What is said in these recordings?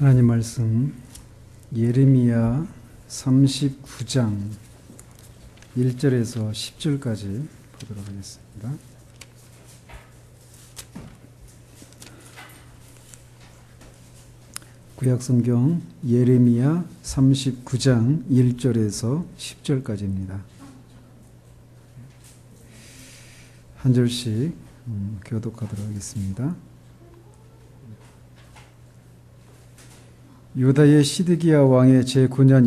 하나님 말씀 예레미야 39장 1절에서 10절까지 보도록 하겠습니다. 구약성경 예레미야 39장 1절에서 10절까지입니다. 한 절씩 교독하도록 하겠습니다. 유다의 시드기야 왕의 제9년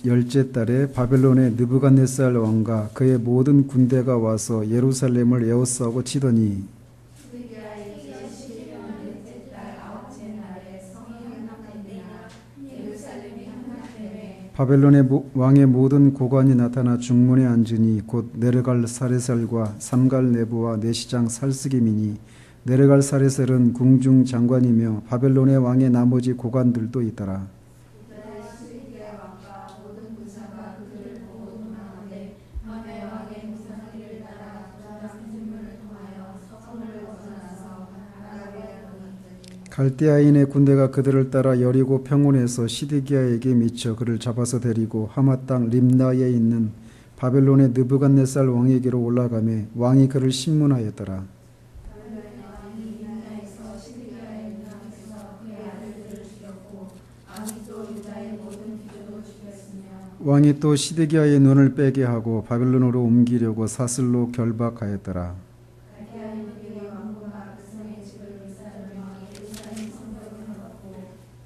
열째 달에 바벨론의 느부갓네살 왕과 그의 모든 군대가 와서 예루살렘을 에워싸고 치더니 바벨론의 왕의 모든 고관이 나타나 중문에 앉으니 곧 네르갈 사레살과 삼갈 네부와 내시장 살스김이니 네르갈 사레살은 궁중 장관이며 바벨론의 왕의 나머지 고관들도 있더라. 갈대아인의 군대가 그들을 따라 여리고 평원에서 시드기야에게 미쳐 그를 잡아서 데리고 하마 땅 림나에 있는 바벨론의 느부갓네살 왕에게로 올라가매 왕이 그를 신문하였더라. 왕이 또 시드기야의 눈을 빼게 하고 바벨론으로 옮기려고 사슬로 결박하였더라.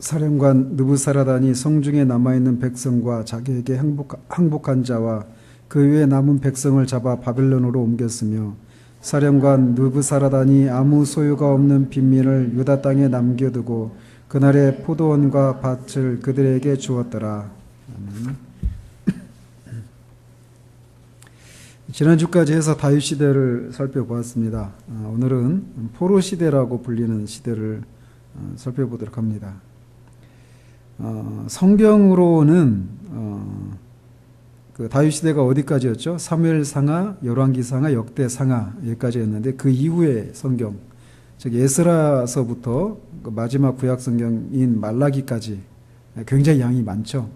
사령관 느부사라단이 성중에 남아있는 백성과 자기에게 항복한 자와 그 외에 남은 백성을 잡아 바벨론으로 옮겼으며 사령관 느부사라단이 아무 소유가 없는 빈민을 유다 땅에 남겨두고 그날의 포도원과 밭을 그들에게 주었더라. 지난주까지 해서 다윗 시대를 살펴보았습니다. 오늘은 포로 시대라고 불리는 시대를 살펴보도록 합니다. 성경으로는 그 다윗 시대가 어디까지였죠? 사무엘상하, 열왕기상하, 역대상하 여기까지였는데 그 이후의 성경, 즉 에스라서부터 그 마지막 구약 성경인 말라기까지 굉장히 양이 많죠.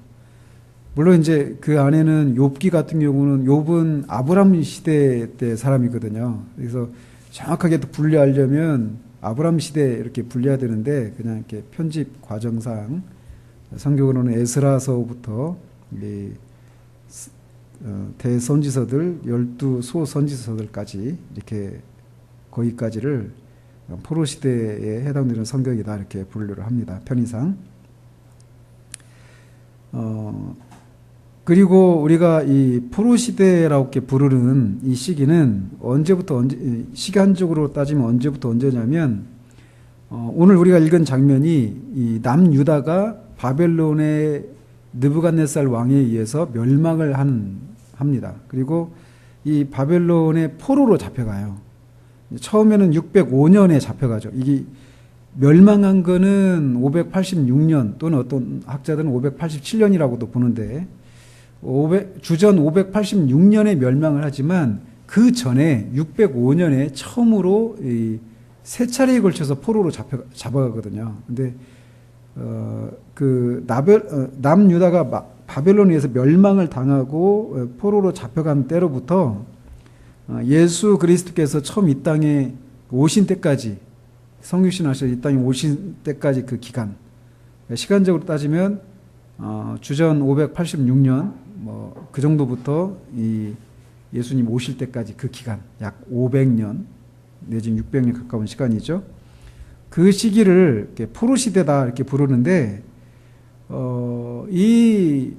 물론 이제 그 안에는 욥기 같은 경우는 욥은 아브람 시대 때 사람이거든요. 그래서 정확하게 또 분류하려면 아브람 시대 이렇게 분류해야 되는데 그냥 이렇게 편집 과정상 성경으로는 에스라서부터 대선지서들 12소 선지서들까지 이렇게 거기까지를 포로 시대에 해당되는 성경이다 이렇게 분류를 합니다. 편의상. 그리고 우리가 이 포로 시대라고 이렇게 부르는 이 시기는 시간적으로 따지면 언제부터 언제냐면 오늘 우리가 읽은 장면이 이 남유다가 바벨론의 느부갓네살 왕에 의해서 멸망을 합니다. 그리고 이 바벨론의 포로로 잡혀가요. 처음에는 605년에 잡혀가죠. 이게 멸망한 거는 586년 또는 어떤 학자들은 587년이라고도 보는데 주전 586년에 멸망을 하지만 그 전에 605년에 처음으로 세 차례에 걸쳐서 포로로 잡아가거든요. 근데 남유다가 바벨론에 의해서 멸망을 당하고 포로로 잡혀간 때로부터 예수 그리스도께서 처음 이 땅에 오신 때까지 성육신 하셔서 이 땅에 오신 때까지 그 기간, 시간적으로 따지면 주전 586년 그 정도부터 이 예수님 오실 때까지 그 기간 약 500년 내지 600년 가까운 시간이죠. 그 시기를 이렇게 포로 시대다 이렇게 부르는데 이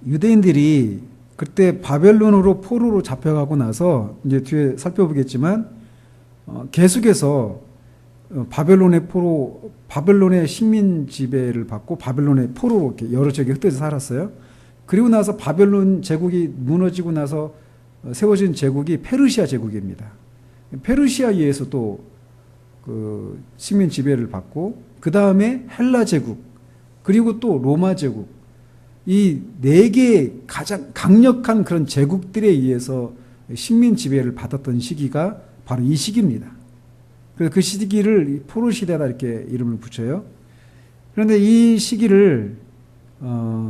유대인들이 그때 바벨론으로 포로로 잡혀가고 나서 이제 뒤에 살펴보겠지만 계속해서 바벨론의 식민 지배를 받고 바벨론의 포로로 이렇게 여러 지역에 흩어져 살았어요. 그리고 나서 바벨론 제국이 무너지고 나서 세워진 제국이 페르시아 제국입니다. 페르시아에 의해서 또 그 식민 지배를 받고 그 다음에 헬라 제국 그리고 또 로마 제국 이 네 개의 가장 강력한 그런 제국들에 의해서 식민 지배를 받았던 시기가 바로 이 시기입니다. 그래서 그 시기를 포로 시대다 이렇게 이름을 붙여요. 그런데 이 시기를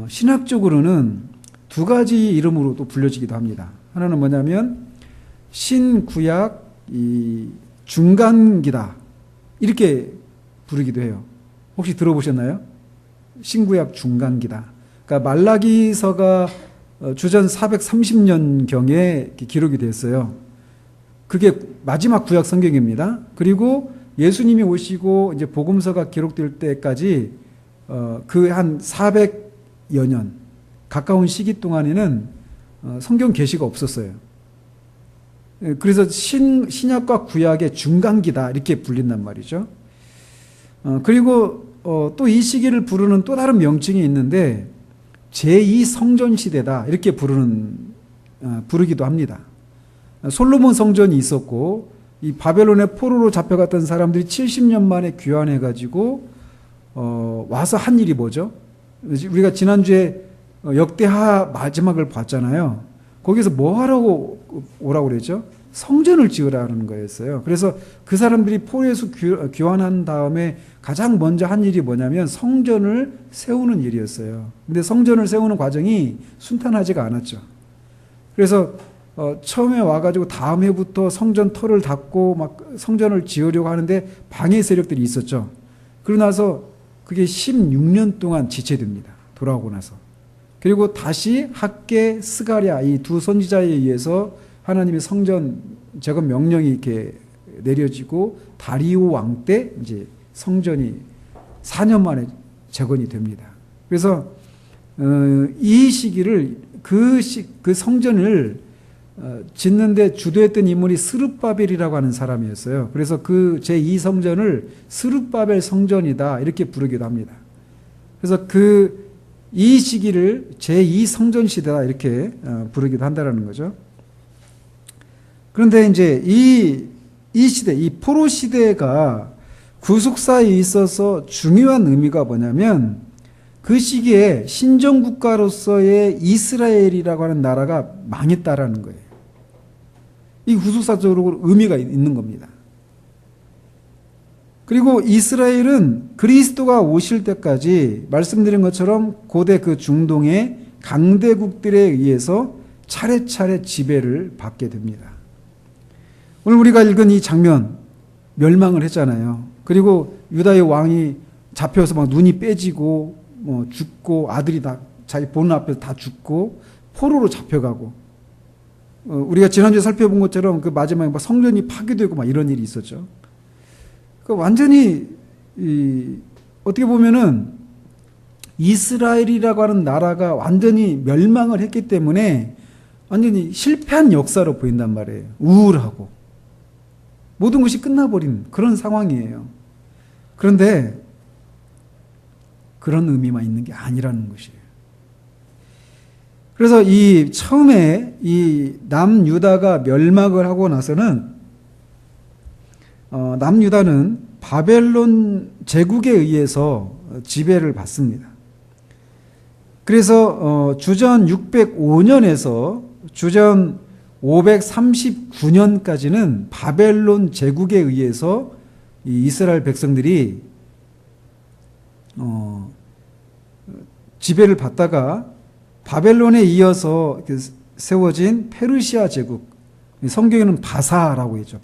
신학적으로는 두 가지 이름으로 또 불려지기도 합니다. 하나는 뭐냐면 신구약 이 중간기다 이렇게 부르기도 해요. 혹시 들어보셨나요? 신구약 중간기다. 그러니까 말라기서가 주전 430년경에 기록이 됐어요. 그게 마지막 구약 성경입니다. 그리고 예수님이 오시고 이제 복음서가 기록될 때까지 그 한 400여 년 가까운 시기 동안에는 성경 계시가 없었어요. 그래서 신약과 구약의 중간기다 이렇게 불린단 말이죠. 그리고 또 이 시기를 부르는 또 다른 명칭이 있는데 제2 성전 시대다 이렇게 부르기도 합니다. 솔로몬 성전이 있었고 이 바벨론의 포로로 잡혀갔던 사람들이 70년 만에 귀환해가지고 와서 한 일이 뭐죠? 우리가 지난주에 역대하 마지막을 봤잖아요. 거기서 뭐 하라고 오라고 그랬죠? 성전을 지으라는 거였어요. 그래서 그 사람들이 포로에서 귀환한 다음에 가장 먼저 한 일이 뭐냐면 성전을 세우는 일이었어요. 근데 성전을 세우는 과정이 순탄하지가 않았죠. 그래서 처음에 와가지고 다음 해부터 성전 터를 닫고 막 성전을 지으려고 하는데 방해 세력들이 있었죠. 그러고 나서 그게 16년 동안 지체됩니다. 돌아오고 나서. 그리고 다시 학개, 스가랴 이 두 선지자에 의해서 하나님의 성전 재건 명령이 이렇게 내려지고 다리오 왕 때 이제 성전이 4년 만에 재건이 됩니다. 그래서 이 시기를 그 성전을 짓는데 주도했던 인물이 스룹바벨이라고 하는 사람이었어요. 그래서 그 제2 성전을 스룹바벨 성전이다 이렇게 부르기도 합니다. 그래서 이 시기를 제2 성전 시대다 이렇게 부르기도 한다는 거죠. 그런데 이제 이 시대, 이 포로 시대가 구속사에 있어서 중요한 의미가 뭐냐면 그 시기에 신정국가로서의 이스라엘이라고 하는 나라가 망했다라는 거예요. 이 구속사적으로 의미가 있는 겁니다. 그리고 이스라엘은 그리스도가 오실 때까지 말씀드린 것처럼 고대 그 중동의 강대국들에 의해서 차례차례 지배를 받게 됩니다. 오늘 우리가 읽은 이 장면 멸망을 했잖아요. 그리고 유다의 왕이 잡혀서 막 눈이 빼지고 죽고 아들이 다 자기 보는 앞에서 다 죽고 포로로 잡혀가고 우리가 지난주에 살펴본 것처럼 그 마지막에 막 성전이 파괴되고 막 이런 일이 있었죠. 그 완전히 어떻게 보면은 이스라엘이라고 하는 나라가 완전히 멸망을 했기 때문에 완전히 실패한 역사로 보인단 말이에요. 우울하고 모든 것이 끝나버린 그런 상황이에요. 그런데 그런 의미만 있는 게 아니라는 것이에요. 그래서 처음에 이 남유다가 멸망을 하고 나서는 남유다는 바벨론 제국에 의해서 지배를 받습니다. 그래서 주전 605년에서 주전 539년까지는 바벨론 제국에 의해서 이 이스라엘 백성들이 지배를 받다가 바벨론에 이어서 세워진 페르시아 제국, 성경에는 바사라고 했죠.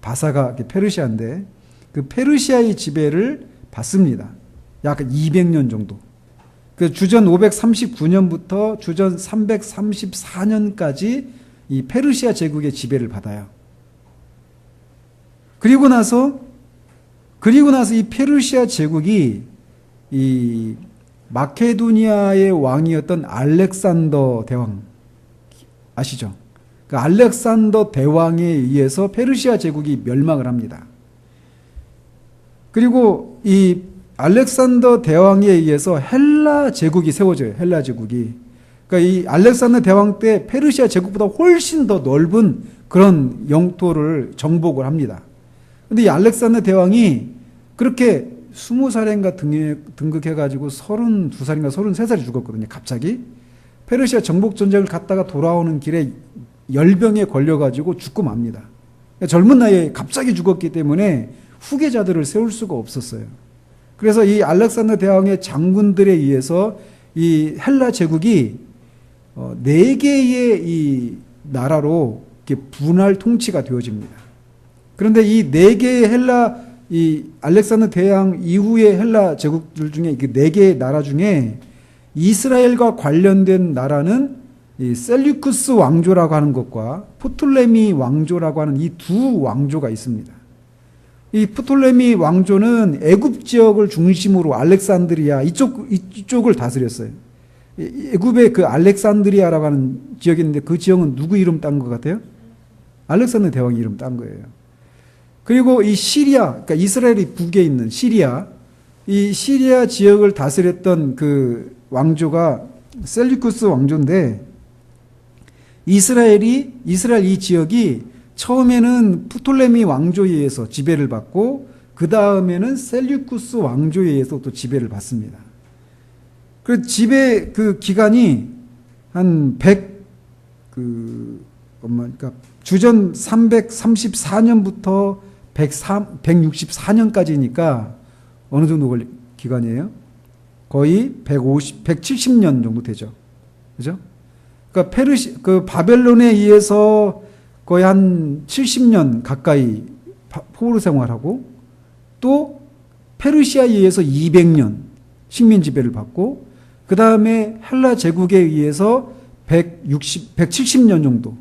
바사가 페르시아인데 그 페르시아의 지배를 받습니다. 약 200년 정도. 그 주전 539년부터 주전 334년까지 이 페르시아 제국의 지배를 받아요. 그리고 나서 이 페르시아 제국이 이 마케도니아의 왕이었던 알렉산더 대왕 아시죠? 그 알렉산더 대왕에 의해서 페르시아 제국이 멸망을 합니다. 그리고 이 알렉산더 대왕에 의해서 헬라 제국이 세워져요. 헬라 제국이. 그러니까 이 알렉산더 대왕 때 페르시아 제국보다 훨씬 더 넓은 그런 영토를 정복을 합니다. 근데 이 알렉산더 대왕이 그렇게 20살인가 등극해가지고 32살인가 33살이 죽었거든요. 갑자기. 페르시아 정복 전쟁을 갔다가 돌아오는 길에 열병에 걸려가지고 죽고 맙니다. 그러니까 젊은 나이에 갑자기 죽었기 때문에 후계자들을 세울 수가 없었어요. 그래서 이 알렉산더 대왕의 장군들에 의해서 이 헬라 제국이 네 개의 이 나라로 이렇게 분할 통치가 되어집니다. 그런데 이 네 개의 이 알렉산더 대왕 이후의 헬라 제국들 중에 그 네 개의 나라 중에 이스라엘과 관련된 나라는 이 셀류쿠스 왕조라고 하는 것과 프톨레미 왕조라고 하는 이 두 왕조가 있습니다. 이 프톨레미 왕조는 애굽 지역을 중심으로 알렉산드리아 이쪽을 다스렸어요. 애굽의 그 알렉산드리아라고 하는 지역이 있는데 그 지역은 누구 이름 딴 것 같아요? 알렉산더 대왕 이름 딴 거예요. 그리고 이 시리아, 그러니까 이스라엘이 북에 있는 시리아, 이 시리아 지역을 다스렸던 그 왕조가 셀류쿠스 왕조인데 이스라엘 이 지역이 처음에는 프톨레미 왕조에 의해서 지배를 받고 그 다음에는 셀류쿠스 왕조에 의해서 또 지배를 받습니다. 그 지배 그 기간이 한 그러니까 주전 334년부터 164년까지니까 어느 정도 걸린 기간이에요? 거의 170년 정도 되죠. 그죠? 그러니까 그 바벨론에 의해서 거의 한 70년 가까이 포로 생활하고 또 페르시아에 의해서 200년 식민 지배를 받고 그 다음에 헬라 제국에 의해서 170년 정도.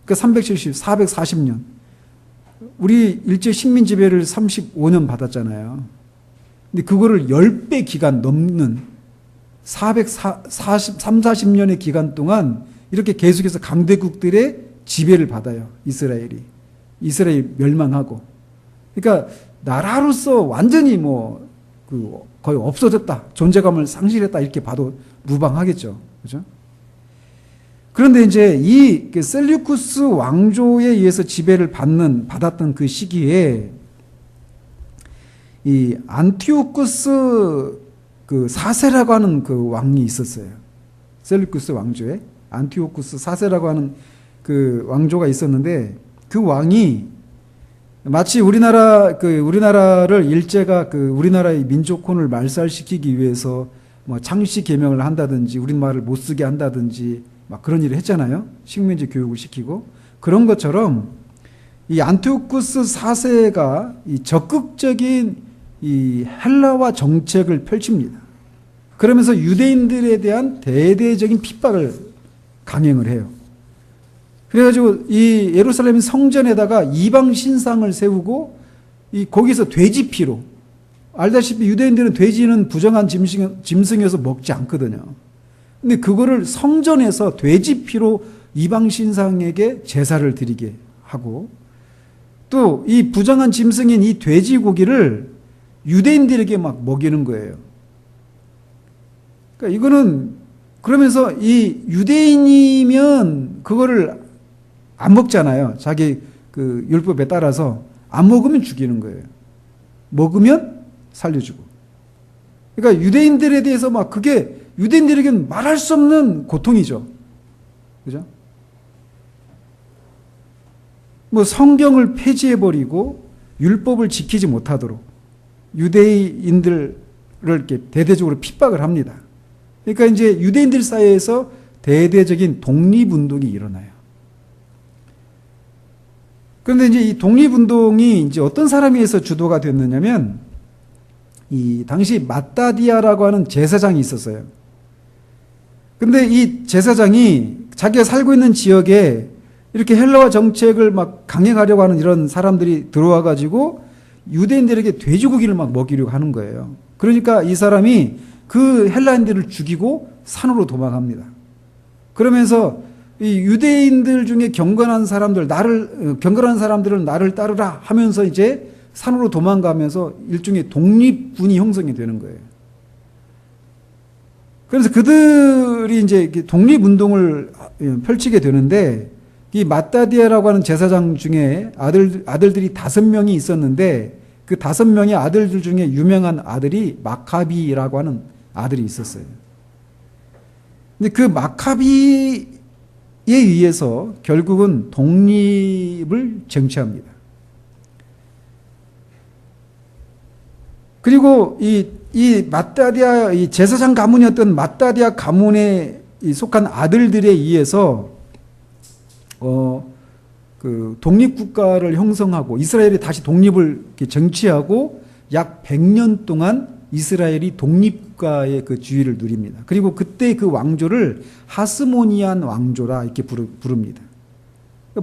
그러니까 440년. 우리 일제 식민 지배를 35년 받았잖아요. 근데 그거를 10배 기간 넘는 40년의 기간 동안 이렇게 계속해서 강대국들의 지배를 받아요. 이스라엘 멸망하고. 그러니까 나라로서 완전히 거의 없어졌다. 존재감을 상실했다. 이렇게 봐도 무방하겠죠. 그죠? 그런데 이제 이 셀류쿠스 왕조에 의해서 지배를 받았던 그 시기에 이 안티오쿠스 그 4세라고 하는 그 왕이 있었어요. 셀류쿠스 왕조에 안티오쿠스 4세라고 하는 그 왕조가 있었는데 그 왕이 마치 우리나라를 일제가 우리나라의 민족혼을 말살시키기 위해서 뭐 창씨 개명을 한다든지 우리말을 못 쓰게 한다든지 막 그런 일을 했잖아요. 식민지 교육을 시키고 그런 것처럼 이 안티오쿠스 4세가 이 적극적인 이 헬라화 정책을 펼칩니다. 그러면서 유대인들에 대한 대대적인 핍박을 강행을 해요. 그래가지고 이 예루살렘 성전에다가 이방 신상을 세우고 거기서 돼지피로 알다시피 유대인들은 돼지는 부정한 짐승이어서 먹지 않거든요. 근데 그거를 성전에서 돼지피로 이방 신상에게 제사를 드리게 하고 또 이 부정한 짐승인 이 돼지고기를 유대인들에게 막 먹이는 거예요. 그러니까 이거는 그러면서 이 유대인이면 그거를 안 먹잖아요. 자기 그 율법에 따라서 안 먹으면 죽이는 거예요. 먹으면 살려주고. 그러니까 유대인들에 대해서 막 그게 유대인들에게는 말할 수 없는 고통이죠. 그죠? 뭐 성경을 폐지해버리고 율법을 지키지 못하도록 유대인들을 이렇게 대대적으로 핍박을 합니다. 그러니까 이제 유대인들 사이에서 대대적인 독립운동이 일어나요. 그런데 이제 이 독립운동이 이제 어떤 사람에 의해서 주도가 됐느냐면 이 당시 마따디아라고 하는 제사장이 있었어요. 근데 이 제사장이 자기가 살고 있는 지역에 이렇게 헬라화 정책을 막 강행하려고 하는 이런 사람들이 들어와 가지고 유대인들에게 돼지고기를 막 먹이려고 하는 거예요. 그러니까 이 사람이 그 헬라인들을 죽이고 산으로 도망합니다. 그러면서 이 유대인들 중에 경건한 사람들은 나를 따르라 하면서 이제 산으로 도망가면서 일종의 독립군이 형성이 되는 거예요. 그래서 그들이 이제 독립운동을 펼치게 되는데 이 마따디아라고 하는 제사장 중에 아들들이 5명이 있었는데 그 5명의 아들들 중에 유명한 아들이 마카비라고 하는 아들이 있었어요. 근데 그 마카비에 의해서 결국은 독립을 쟁취합니다. 그리고 이 마따디아, 이 제사장 가문이었던 마따디아 가문에 속한 아들들에 의해서 그 독립국가를 형성하고 이스라엘이 다시 독립을 이렇게 쟁취하고 약 100년 동안 이스라엘이 독립국가의 그 지위를 누립니다. 그리고 그때 그 왕조를 하스모니안 왕조라 이렇게 부릅니다.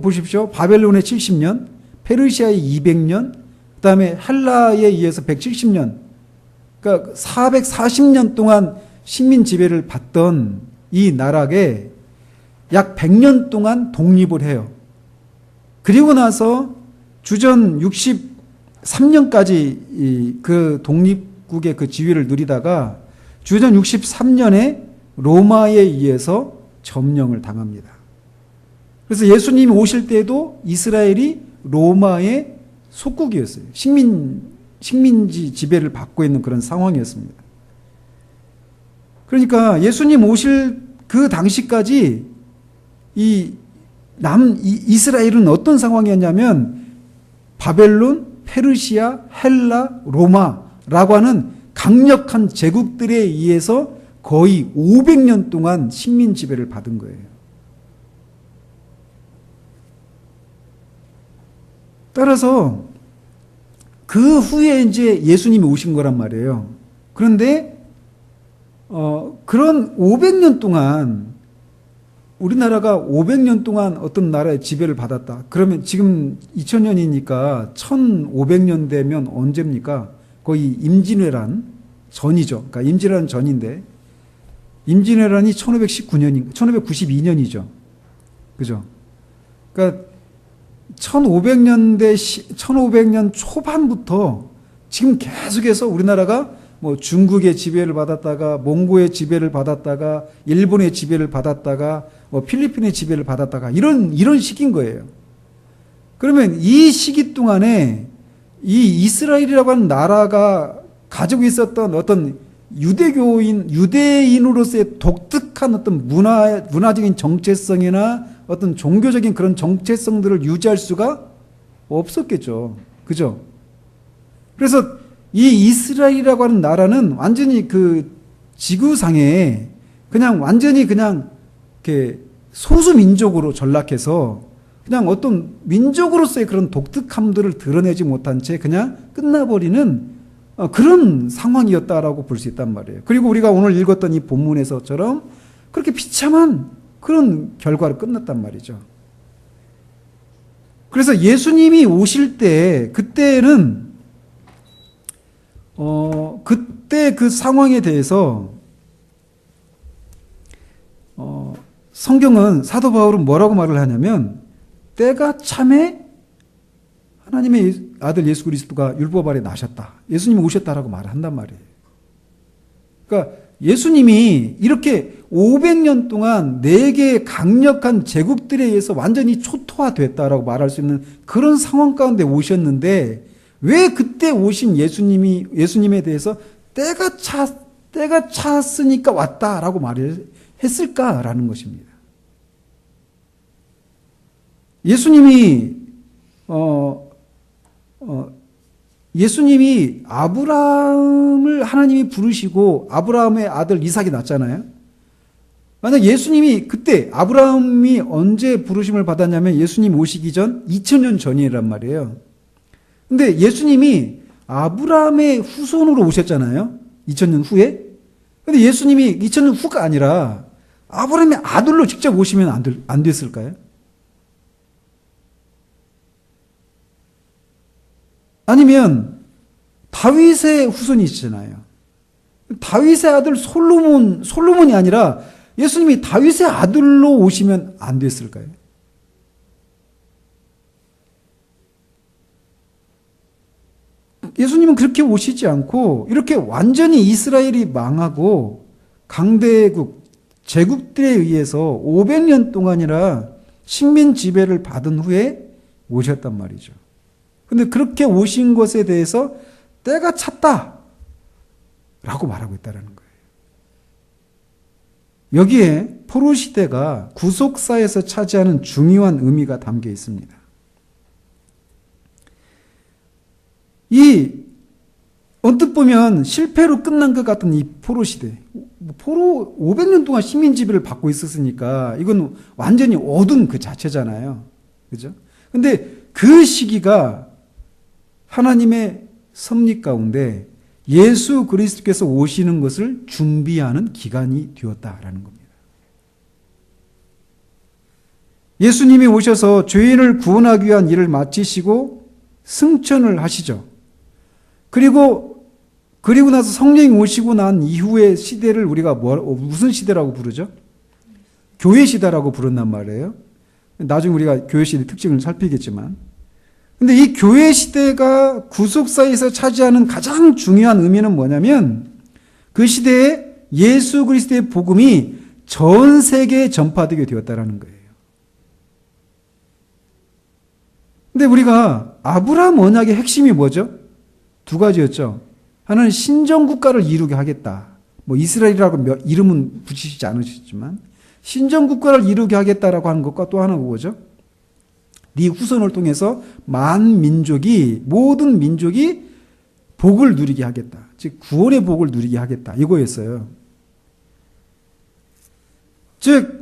보십시오. 바벨론의 70년, 페르시아의 200년, 그 다음에 헬라에 의해서 170년, 그러니까 440년 동안 식민 지배를 받던 이 나라에 약 100년 동안 독립을 해요. 그리고 나서 주전 63년까지 그 독립국의 그 지위를 누리다가 주전 63년에 로마에 의해서 점령을 당합니다. 그래서 예수님이 오실 때도 이스라엘이 로마의 속국이었어요. 식민지 지배를 받고 있는 그런 상황이었습니다. 그러니까 예수님 오실 그 당시까지 이스라엘은 어떤 상황이었냐면 바벨론, 페르시아, 헬라, 로마라고 하는 강력한 제국들에 의해서 거의 500년 동안 식민 지배를 받은 거예요. 따라서 그 후에 이제 예수님이 오신 거란 말이에요. 그런데 그런 500년 동안 우리나라가 500년 동안 어떤 나라의 지배를 받았다. 그러면 지금 2000년이니까 1500년 되면 언제입니까? 거의 임진왜란 전이죠. 그러니까 임진왜란 전인데 임진왜란이 1592년이죠. 그죠? 그러니까 1500년 초반부터 지금 계속해서 우리나라가 뭐 중국의 지배를 받았다가 몽고의 지배를 받았다가 일본의 지배를 받았다가 뭐 필리핀의 지배를 받았다가 이런 시기인 거예요. 그러면 이 시기 동안에 이 이스라엘이라고 하는 나라가 가지고 있었던 어떤 유대인으로서의 독특한 어떤 문화적인 정체성이나 어떤 종교적인 그런 정체성들을 유지할 수가 없었겠죠. 그죠? 그래서 이 이스라엘이라고 하는 나라는 완전히 그 지구상에 완전히 이렇게 소수민족으로 전락해서 그냥 어떤 민족으로서의 그런 독특함들을 드러내지 못한 채 그냥 끝나버리는 그런 상황이었다라고 볼 수 있단 말이에요. 그리고 우리가 오늘 읽었던 이 본문에서처럼 그렇게 비참한 그런 결과로 끝났단 말이죠. 그래서 예수님이 오실 때 그때는 그때 그 상황에 대해서 성경은 사도 바울은 뭐라고 말을 하냐면 때가 참에 하나님의 아들 예수 그리스도가 율법 아래 나셨다. 예수님이 오셨다라고 말을 한단 말이에요. 그러니까 예수님이 이렇게 500년 동안 4개의 강력한 제국들에 의해서 완전히 초토화됐다라고 말할 수 있는 그런 상황 가운데 오셨는데 왜 그때 오신 예수님에 대해서 때가 찼으니까 왔다라고 말을 했을까라는 것입니다. 예수님이 아브라함을 하나님이 부르시고 아브라함의 아들 이삭이 낳았잖아요. 만약 예수님이 그때 아브라함이 언제 부르심을 받았냐면 예수님 오시기 전 2000년 전이란 말이에요. 근데 예수님이 아브라함의 후손으로 오셨잖아요. 2000년 후에. 근데 예수님이 2000년 후가 아니라 아브라함의 아들로 직접 오시면 안 됐을까요? 아니면 다윗의 후손이시잖아요. 다윗의 아들 솔로몬이 아니라 예수님이 다윗의 아들로 오시면 안 됐을까요? 예수님은 그렇게 오시지 않고 이렇게 완전히 이스라엘이 망하고 강대국, 제국들에 의해서 500년 동안이나 식민 지배를 받은 후에 오셨단 말이죠. 근데 그렇게 오신 것에 대해서 때가 찼다 라고 말하고 있다는 거예요. 여기에 포로 시대가 구속사에서 차지하는 중요한 의미가 담겨 있습니다. 이 언뜻 보면 실패로 끝난 것 같은 이 포로 시대. 포로 500년 동안 식민 지배를 받고 있었으니까 이건 완전히 어둠 그 자체잖아요. 그죠? 근데 그 시기가 하나님의 섭리 가운데 예수 그리스도께서 오시는 것을 준비하는 기간이 되었다라는 겁니다. 예수님이 오셔서 죄인을 구원하기 위한 일을 마치시고 승천을 하시죠. 그리고 나서 성령이 오시고 난 이후의 시대를 우리가 무슨 시대라고 부르죠? 교회 시대라고 부른단 말이에요. 나중에 우리가 교회 시대 특징을 살피겠지만. 근데 이 교회 시대가 구속사에서 차지하는 가장 중요한 의미는 뭐냐면 그 시대에 예수 그리스도의 복음이 전 세계에 전파되게 되었다라는 거예요. 근데 우리가 아브라함 언약의 핵심이 뭐죠? 두 가지였죠. 하나는 신정국가를 이루게 하겠다. 뭐 이스라엘이라고 이름은 붙이시지 않으셨지만 신정국가를 이루게 하겠다라고 하는 것과 또 하나가 뭐죠? 네 후손을 통해서 모든 민족이 복을 누리게 하겠다. 즉 구원의 복을 누리게 하겠다. 이거였어요. 즉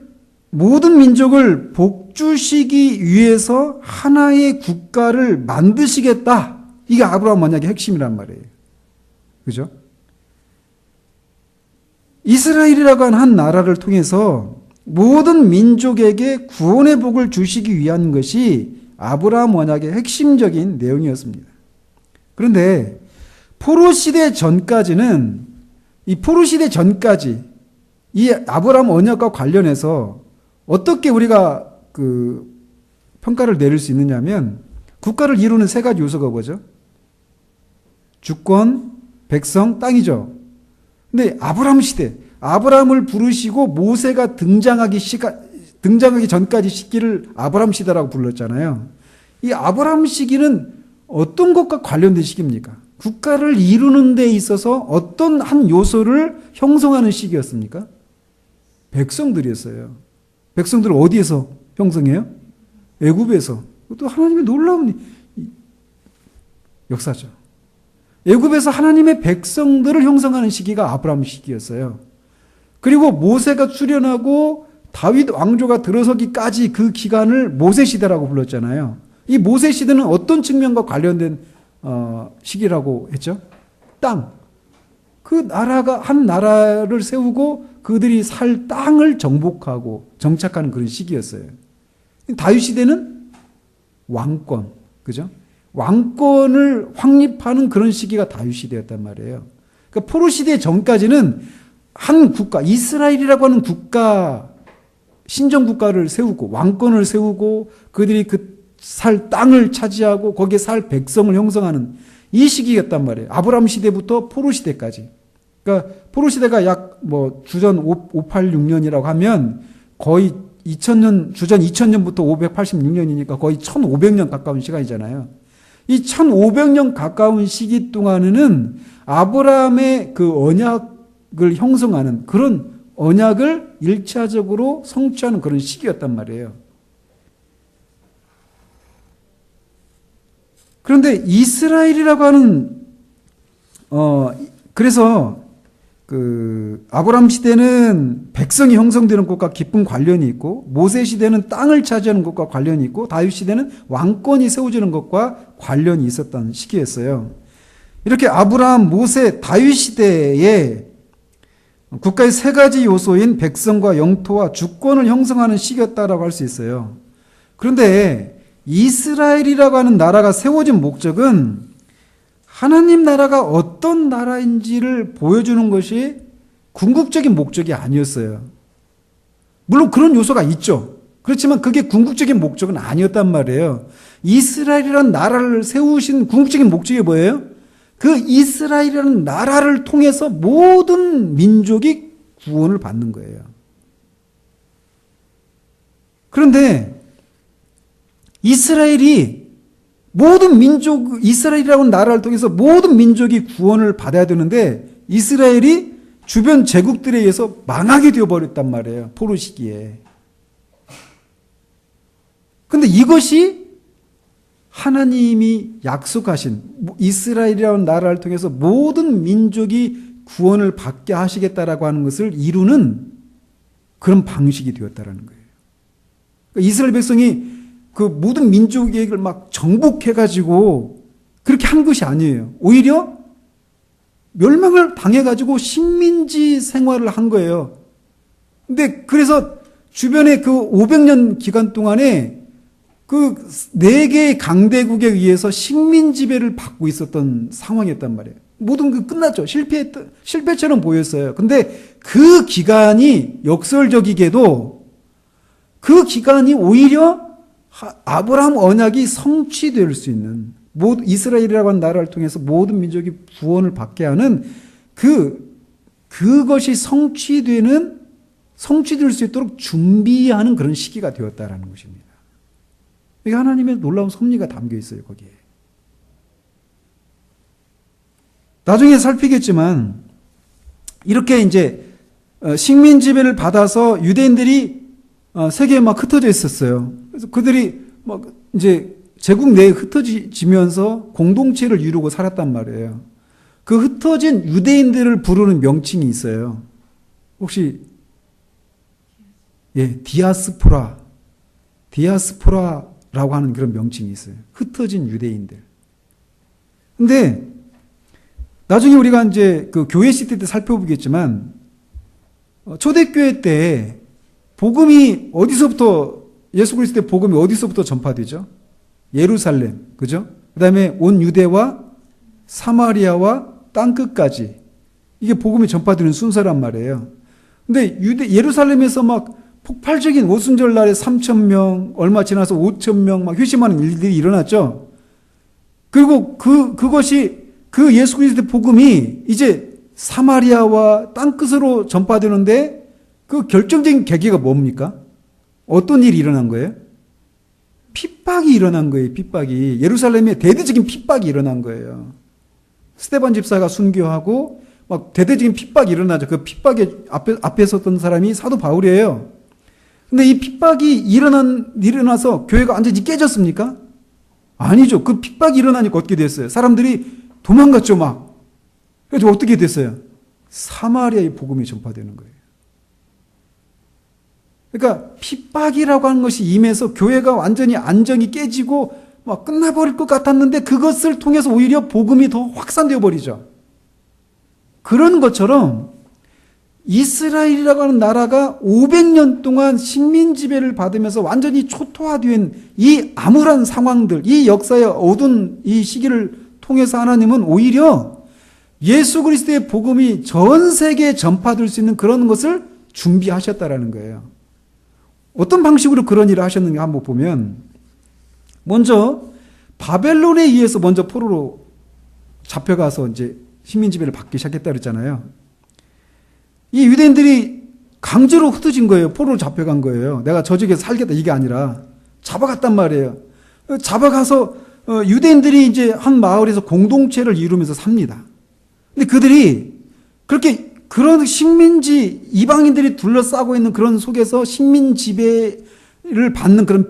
모든 민족을 복주시기 위해서 하나의 국가를 만드시겠다. 이게 아브라함 언약의 핵심이란 말이에요. 그죠? 이스라엘이라고 하는 한 나라를 통해서 모든 민족에게 구원의 복을 주시기 위한 것이 아브라함 언약의 핵심적인 내용이었습니다. 그런데 포로 시대 전까지는 이 아브라함 언약과 관련해서 어떻게 우리가 그 평가를 내릴 수 있느냐면 국가를 이루는 세 가지 요소가 뭐죠? 주권, 백성, 땅이죠. 근데 아브라함 시대, 아브라함을 부르시고 모세가 등장하기 전까지 시기를 아브라함 시대라고 불렀잖아요. 이 아브라함 시기는 어떤 것과 관련된 시기입니까? 국가를 이루는 데 있어서 어떤 한 요소를 형성하는 시기였습니까? 백성들이었어요. 백성들을 어디에서 형성해요? 애굽에서. 또 하나님의 놀라운 역사죠. 애굽에서 하나님의 백성들을 형성하는 시기가 아브라함 시기였어요. 그리고 모세가 출현하고 다윗 왕조가 들어서기까지 그 기간을 모세 시대라고 불렀잖아요. 이 모세 시대는 어떤 측면과 관련된 시기라고 했죠? 땅. 그 나라가 한 나라를 세우고 그들이 살 땅을 정복하고 정착하는 그런 시기였어요. 다윗 시대는 왕권, 그죠? 왕권을 확립하는 그런 시기가 다윗 시대였단 말이에요. 그러니까 포로 시대 전까지는 한 국가, 이스라엘이라고 하는 국가, 신정 국가를 세우고 왕권을 세우고 그들이 그 살 땅을 차지하고 거기에 살 백성을 형성하는 이 시기였단 말이에요. 아브라함 시대부터 포로 시대까지. 그러니까 포로 시대가 약 주전 586년이라고 하면 거의 주전 2000년부터 586년이니까 거의 1500년 가까운 시간이잖아요. 이 1500년 가까운 시기 동안에는 아브라함의 그 언약을 형성하는 그런 언약을 일차적으로 성취하는 그런 시기였단 말이에요. 그런데 이스라엘이라고 하는 그래서 그 아브라함 시대는 백성이 형성되는 것과 깊은 관련이 있고 모세 시대는 땅을 차지하는 것과 관련이 있고 다윗 시대는 왕권이 세워지는 것과 관련이 있었던 시기였어요. 이렇게 아브라함, 모세, 다윗 시대에 국가의 세 가지 요소인 백성과 영토와 주권을 형성하는 시기였다라고 할 수 있어요. 그런데 이스라엘이라고 하는 나라가 세워진 목적은 하나님 나라가 어떤 나라인지를 보여주는 것이 궁극적인 목적이 아니었어요. 물론 그런 요소가 있죠. 그렇지만 그게 궁극적인 목적은 아니었단 말이에요. 이스라엘이라는 나라를 세우신 궁극적인 목적이 뭐예요? 그 이스라엘이라는 나라를 통해서 모든 민족이 구원을 받는 거예요. 그런데 이스라엘이라는 나라를 통해서 모든 민족이 구원을 받아야 되는데 이스라엘이 주변 제국들에 의해서 망하게 되어버렸단 말이에요. 포로 시기에. 근데 이것이 하나님이 약속하신 이스라엘이라는 나라를 통해서 모든 민족이 구원을 받게 하시겠다라고 하는 것을 이루는 그런 방식이 되었다라는 거예요. 그러니까 이스라엘 백성이 그 모든 민족을 막 정복해가지고 그렇게 한 것이 아니에요. 오히려 멸망을 당해가지고 식민지 생활을 한 거예요. 근데 그래서 주변에 그 500년 기간 동안에 그 4개의 강대국에 의해서 식민 지배를 받고 있었던 상황이었단 말이에요. 모든 게 끝났죠. 실패처럼 보였어요. 근데 그 기간이 역설적이게도 그 기간이 오히려 아브라함 언약이 성취될 수 있는 이스라엘이라고 하는 나라를 통해서 모든 민족이 구원을 받게 하는 그것이 성취될 수 있도록 준비하는 그런 시기가 되었다라는 것입니다. 이게 하나님의 놀라운 섭리가 담겨 있어요, 거기에. 나중에 살피겠지만, 이렇게 이제, 식민 지배를 받아서 유대인들이 세계에 막 흩어져 있었어요. 그래서 그들이 막 이제 제국 내에 흩어지면서 공동체를 이루고 살았단 말이에요. 그 흩어진 유대인들을 부르는 명칭이 있어요. 혹시, 디아스포라라고 하는 그런 명칭이 있어요. 흩어진 유대인들. 근데, 나중에 우리가 이제 그 교회 시대 때 살펴보겠지만, 초대교회 때 복음이 어디서부터, 예수 그리스도의 복음이 어디서부터 전파되죠? 예루살렘, 그죠? 그 다음에 온 유대와 사마리아와 땅끝까지. 이게 복음이 전파되는 순서란 말이에요. 근데 예루살렘에서 막 폭발적인 오순절 날에 3,000명, 얼마 지나서 5,000명 막 회심하는 일들이 일어났죠. 그리고 그것이 그 예수 그리스도의 복음이 이제 사마리아와 땅끝으로 전파되는데 그 결정적인 계기가 뭡니까? 어떤 일이 일어난 거예요? 핍박이 일어난 거예요. 핍박이. 예루살렘에 대대적인 핍박이 일어난 거예요. 스데반 집사가 순교하고 막 대대적인 핍박이 일어나죠. 그 핍박에 앞에 섰던 사람이 사도 바울이에요. 근데 이 핍박이 일어나서 교회가 완전히 깨졌습니까? 아니죠. 그 핍박이 일어나니까 어떻게 됐어요? 사람들이 도망갔죠, 막. 그래서 어떻게 됐어요? 사마리아의 복음이 전파되는 거예요. 그러니까 핍박이라고 하는 것이 임해서 교회가 완전히 안정이 깨지고 막 끝나버릴 것 같았는데 그것을 통해서 오히려 복음이 더 확산되어 버리죠. 그런 것처럼 이스라엘이라고 하는 나라가 500년 동안 식민 지배를 받으면서 완전히 초토화된 이 암울한 상황들, 이 역사의 어두운 이 시기를 통해서 하나님은 오히려 예수 그리스도의 복음이 전 세계에 전파될 수 있는 그런 것을 준비하셨다라는 거예요. 어떤 방식으로 그런 일을 하셨는가 한번 보면, 먼저 바벨론에 의해서 먼저 포로로 잡혀가서 이제 식민 지배를 받기 시작했다 그랬잖아요. 이 유대인들이 강제로 흩어진 거예요. 포로로 잡혀간 거예요. 내가 저 지역에서 살겠다 이게 아니라 잡아갔단 말이에요. 잡아가서 유대인들이 이제 한 마을에서 공동체를 이루면서 삽니다. 근데 그들이 그렇게 그런 식민지 이방인들이 둘러싸고 있는 그런 속에서 식민 지배를 받는 그런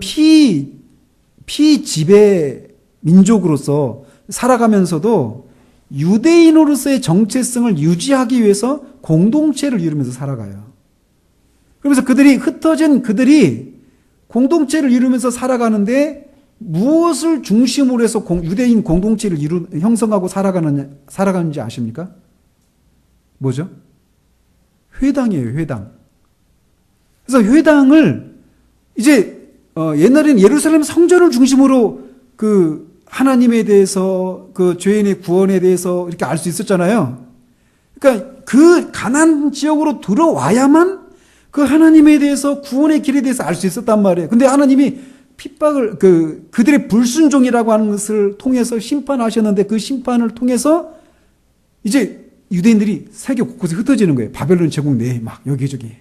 피지배 민족으로서 살아가면서도 유대인으로서의 정체성을 유지하기 위해서 공동체를 이루면서 살아가요. 그러면서 그들이 공동체를 이루면서 살아가는데 무엇을 중심으로 해서 유대인 공동체를 형성하고 살아가는지 아십니까? 뭐죠? 회당이에요, 회당. 그래서 회당을 이제 옛날에는 예루살렘 성전을 중심으로 그 하나님에 대해서 그 죄인의 구원에 대해서 이렇게 알 수 있었잖아요. 그러니까 그 가나안 지역으로 들어와야만 그 하나님에 대해서 구원의 길에 대해서 알 수 있었단 말이에요. 근데 하나님이 핍박을 그들의 불순종이라고 하는 것을 통해서 심판하셨는데 그 심판을 통해서 이제 유대인들이 세계 곳곳에 흩어지는 거예요. 바벨론 제국 내에 막 여기저기.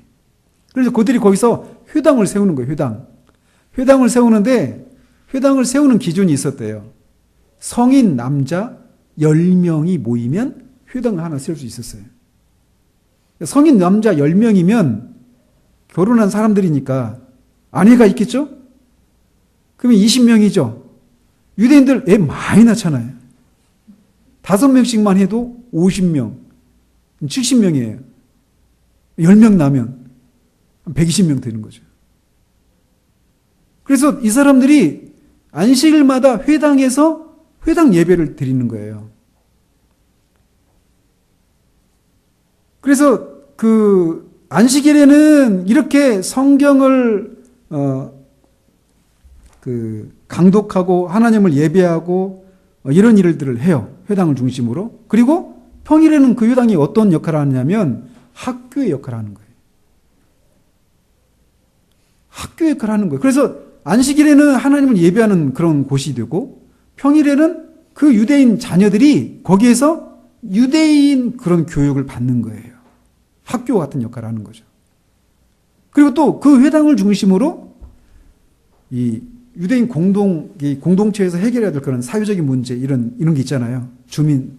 그래서 그들이 거기서 회당을 세우는 거예요. 회당을 세우는데 회당을 세우는 기준이 있었대요. 성인 남자 10명이 모이면 회당을 하나 세울 수 있었어요. 성인 남자 10명이면 결혼한 사람들이니까 아내가 있겠죠? 그러면 20명이죠. 유대인들 애 많이 낳잖아요. 5명씩만 해도 50명, 70명이에요. 10명 나면 120명 되는 거죠. 그래서 이 사람들이 안식일마다 회당에서 회당 예배를 드리는 거예요. 그래서 그 안식일에는 이렇게 성경을 강독하고 하나님을 예배하고 이런 일들을 해요. 회당을 중심으로. 그리고 평일에는 그 회당이 어떤 역할을 하느냐면 학교의 역할을 하는 거예요. 학교 역할을 하는 거예요. 그래서 안식일에는 하나님을 예배하는 그런 곳이 되고 평일에는 그 유대인 자녀들이 거기에서 유대인 그런 교육을 받는 거예요. 학교 같은 역할을 하는 거죠. 그리고 또 그 회당을 중심으로 이 유대인 공동체에서 해결해야 될 그런 사회적인 문제 이런 게 있잖아요. 주민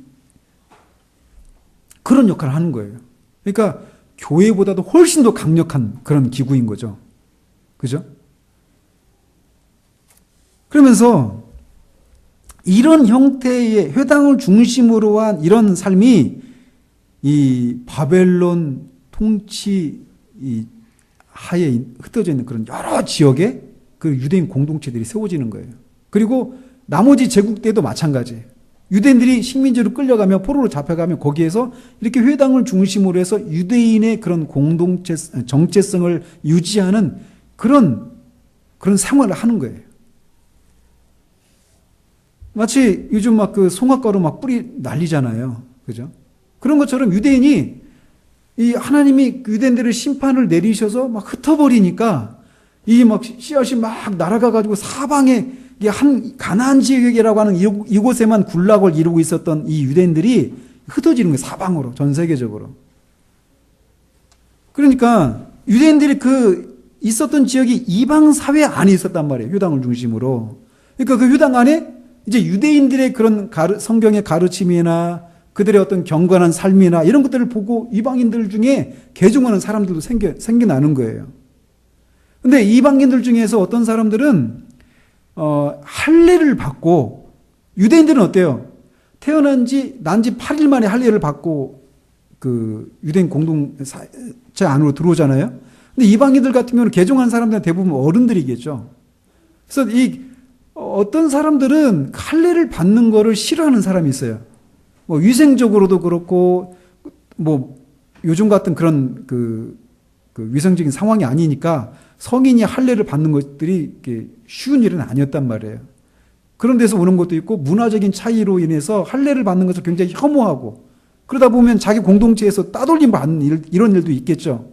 그런 역할을 하는 거예요. 그러니까 교회보다도 훨씬 더 강력한 그런 기구인 거죠. 그죠? 그러면서 이런 형태의 회당을 중심으로 한 이런 삶이 이 바벨론 통치 하에 흩어져 있는 그런 여러 지역에 그 유대인 공동체들이 세워지는 거예요. 그리고 나머지 제국 때도 마찬가지예요. 유대인들이 식민지로 끌려가며 포로로 잡혀가면 거기에서 이렇게 회당을 중심으로 해서 유대인의 그런 공동체, 정체성을 유지하는 그런 생활을 하는 거예요. 마치 요즘 막 그 송화가루 막 뿌리 날리잖아요. 그죠? 그런 것처럼 유대인이 이 하나님이 유대인들의 심판을 내리셔서 막 흩어버리니까 이 막 씨앗이 막 날아가가지고 사방에 한 가나안 지역이라고 하는 이곳에만 군락을 이루고 있었던 이 유대인들이 흩어지는 거예요. 사방으로 전 세계적으로. 그러니까 유대인들이 그 있었던 지역이 이방 사회 안에 있었단 말이에요. 유당을 중심으로. 그러니까 그 유당 안에 이제 유대인들의 그런 성경의 가르침이나 그들의 어떤 경건한 삶이나 이런 것들을 보고 이방인들 중에 개종하는 사람들도 생겨나는 거예요. 근데 이방인들 중에서 어떤 사람들은 할례를 받고, 유대인들은 어때요? 난지 8일 만에 할례를 받고 그 유대인 공동체 안으로 들어오잖아요. 근데 이방인들 같은 경우는 개종한 사람들은 대부분 어른들이겠죠. 그래서 어떤 사람들은 할례를 받는 거를 싫어하는 사람이 있어요. 뭐 위생적으로도 그렇고, 뭐 요즘 같은 그런 그 위생적인 상황이 아니니까 성인이 할례를 받는 것들이 쉬운 일은 아니었단 말이에요. 그런 데서 오는 것도 있고, 문화적인 차이로 인해서 할례를 받는 것을 굉장히 혐오하고, 그러다 보면 자기 공동체에서 따돌림 받는 이런 일도 있겠죠.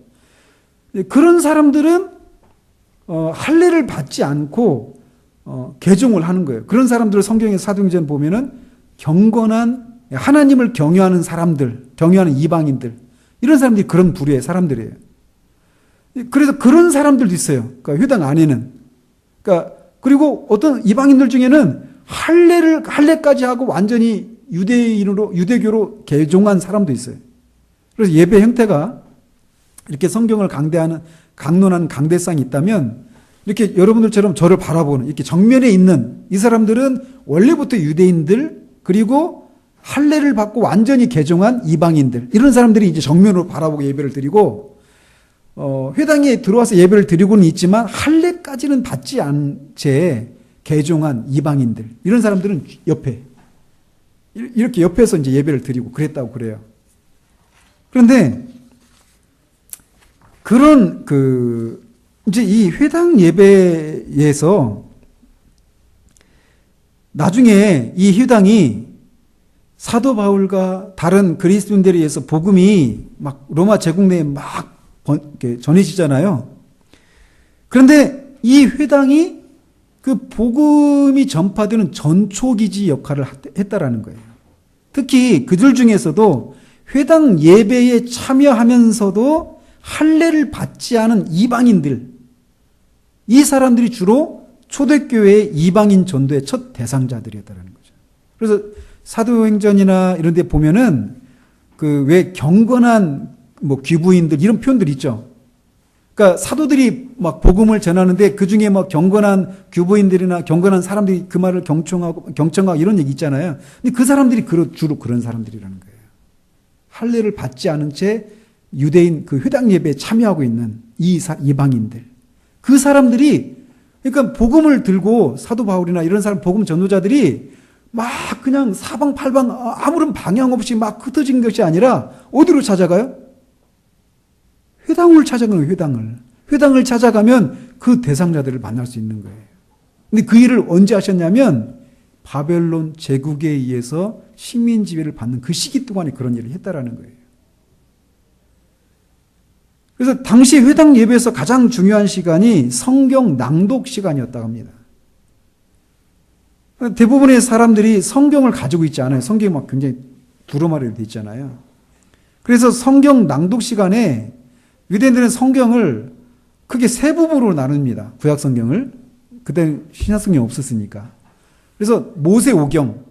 그런 사람들은 할례를 받지 않고 개종을 하는 거예요. 그런 사람들을 성경의 사도행전 보면은 경건한 하나님을 경외하는 사람들, 경외하는 이방인들, 이런 사람들이 그런 부류의 사람들이에요. 그래서 그런 사람들도 있어요. 그러니까 회당 안에는. 그러니까 그리고 어떤 이방인들 중에는 할례까지 하고 완전히 유대교로 개종한 사람도 있어요. 그래서 예배 형태가 이렇게 성경을 강론하는 강대상이 있다면, 이렇게 여러분들처럼 저를 바라보는, 이렇게 정면에 있는 이 사람들은 원래부터 유대인들, 그리고 할례를 받고 완전히 개종한 이방인들, 이런 사람들이 이제 정면으로 바라보고 예배를 드리고, 회당에 들어와서 예배를 드리고는 있지만 할례까지는 받지 않은 채 개종한 이방인들, 이런 사람들은 옆에 이렇게 옆에서 이제 예배를 드리고 그랬다고 그래요. 그런데 그런 이제 이 회당 예배에서 나중에 이 회당이 사도 바울과 다른 그리스도인들에 의해서 복음이 막 로마 제국 내에 막 전해지잖아요. 그런데 이 회당이 그 복음이 전파되는 전초기지 역할을 했다라는 거예요. 특히 그들 중에서도 회당 예배에 참여하면서도 할례를 받지 않은 이방인들, 이 사람들이 주로 초대교회의 이방인 전도의 첫 대상자들이었다는 거죠. 그래서 사도행전이나 이런 데 보면은 왜 경건한 뭐 귀부인들 이런 표현들 있죠. 그러니까 사도들이 막 복음을 전하는데 그 중에 막 경건한 교부인들이나 경건한 사람들이 그 말을 경청하고 이런 얘기 있잖아요. 근데 그 사람들이 주로 그런 사람들이라는 거예요. 할례를 받지 않은 채 유대인 그 회당 예배에 참여하고 있는 이방인들. 그 사람들이 그러니까 복음을 들고 사도 바울이나 이런 사람 복음 전도자들이 막 그냥 사방팔방 아무런 방향 없이 막 흩어진 것이 아니라 어디로 찾아가요? 회당을 찾아가는 회당을. 회당을 찾아가면 그 대상자들을 만날 수 있는 거예요. 근데 그 일을 언제 하셨냐면 바벨론 제국에 의해서 식민 지배를 받는 그 시기 동안에 그런 일을 했다라는 거예요. 그래서 당시 회당 예배에서 가장 중요한 시간이 성경 낭독 시간이었다고 합니다. 대부분의 사람들이 성경을 가지고 있지 않아요. 성경이 막 굉장히 두루마리로 되어 있잖아요. 그래서 성경 낭독 시간에 유대인들은 성경을 크게 세 부분으로 나눕니다. 구약 성경을. 그때 신약 성경이 없었으니까. 그래서 모세오경,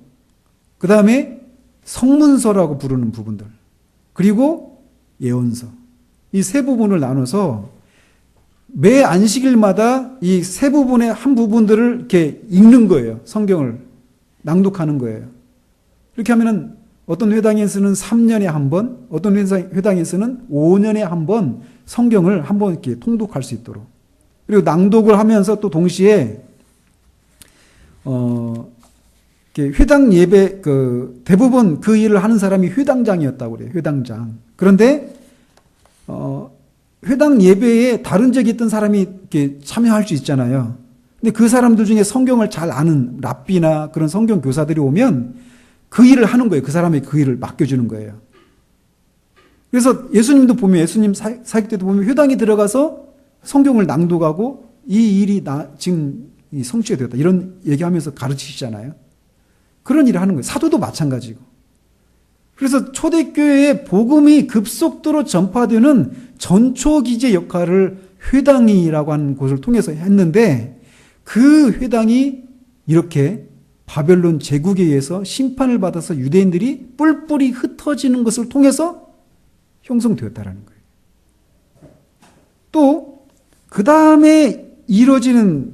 그 다음에 성문서라고 부르는 부분들, 그리고 예언서. 이 세 부분을 나눠서 매 안식일마다 이 세 부분의 한 부분들을 이렇게 읽는 거예요. 성경을 낭독하는 거예요. 이렇게 하면은 어떤 회당에서는 3년에 한 번, 어떤 회당에서는 5년에 한 번 성경을 한 번 이렇게 통독할 수 있도록. 그리고 낭독을 하면서 또 동시에 회당 예배 대부분 그 일을 하는 사람이 회당장이었다고 그래요. 회당장. 그런데 회당 예배에 다른 적이 있던 사람이 이렇게 참여할 수 있잖아요. 근데 그 사람들 중에 성경을 잘 아는 랍비나 그런 성경 교사들이 오면 그 일을 하는 거예요. 그 사람에게 그 일을 맡겨주는 거예요. 그래서 예수님도 보면 예수님 사역 때도 보면 회당에 들어가서 성경을 낭독하고 이 일이 지금 성취가 되었다. 이런 얘기하면서 가르치시잖아요. 그런 일을 하는 거예요. 사도도 마찬가지고. 그래서 초대교회에 복음이 급속도로 전파되는 전초기제 역할을 회당이라고 하는 곳을 통해서 했는데 그 회당이 이렇게 바벨론 제국에 의해서 심판을 받아서 유대인들이 뿔뿔이 흩어지는 것을 통해서 형성되었다라는 거예요. 또 그 다음에 이루어지는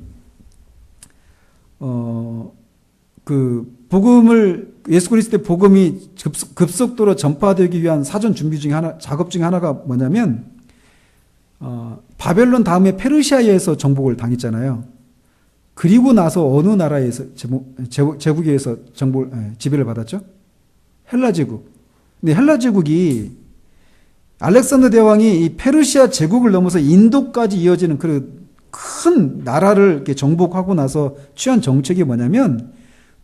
그 복음을 예수 그리스도의 복음이 급속도로 전파되기 위한 사전 준비 중에 작업 중에 하나가 뭐냐면 바벨론 다음에 페르시아에서 정복을 당했잖아요. 그리고 나서 어느 나라에서 제국에 의해서 지배를 받았죠? 헬라 제국. 근데 헬라 제국이 알렉산더 대왕이 이 페르시아 제국을 넘어서 인도까지 이어지는 그 큰 나라를 이렇게 정복하고 나서 취한 정책이 뭐냐면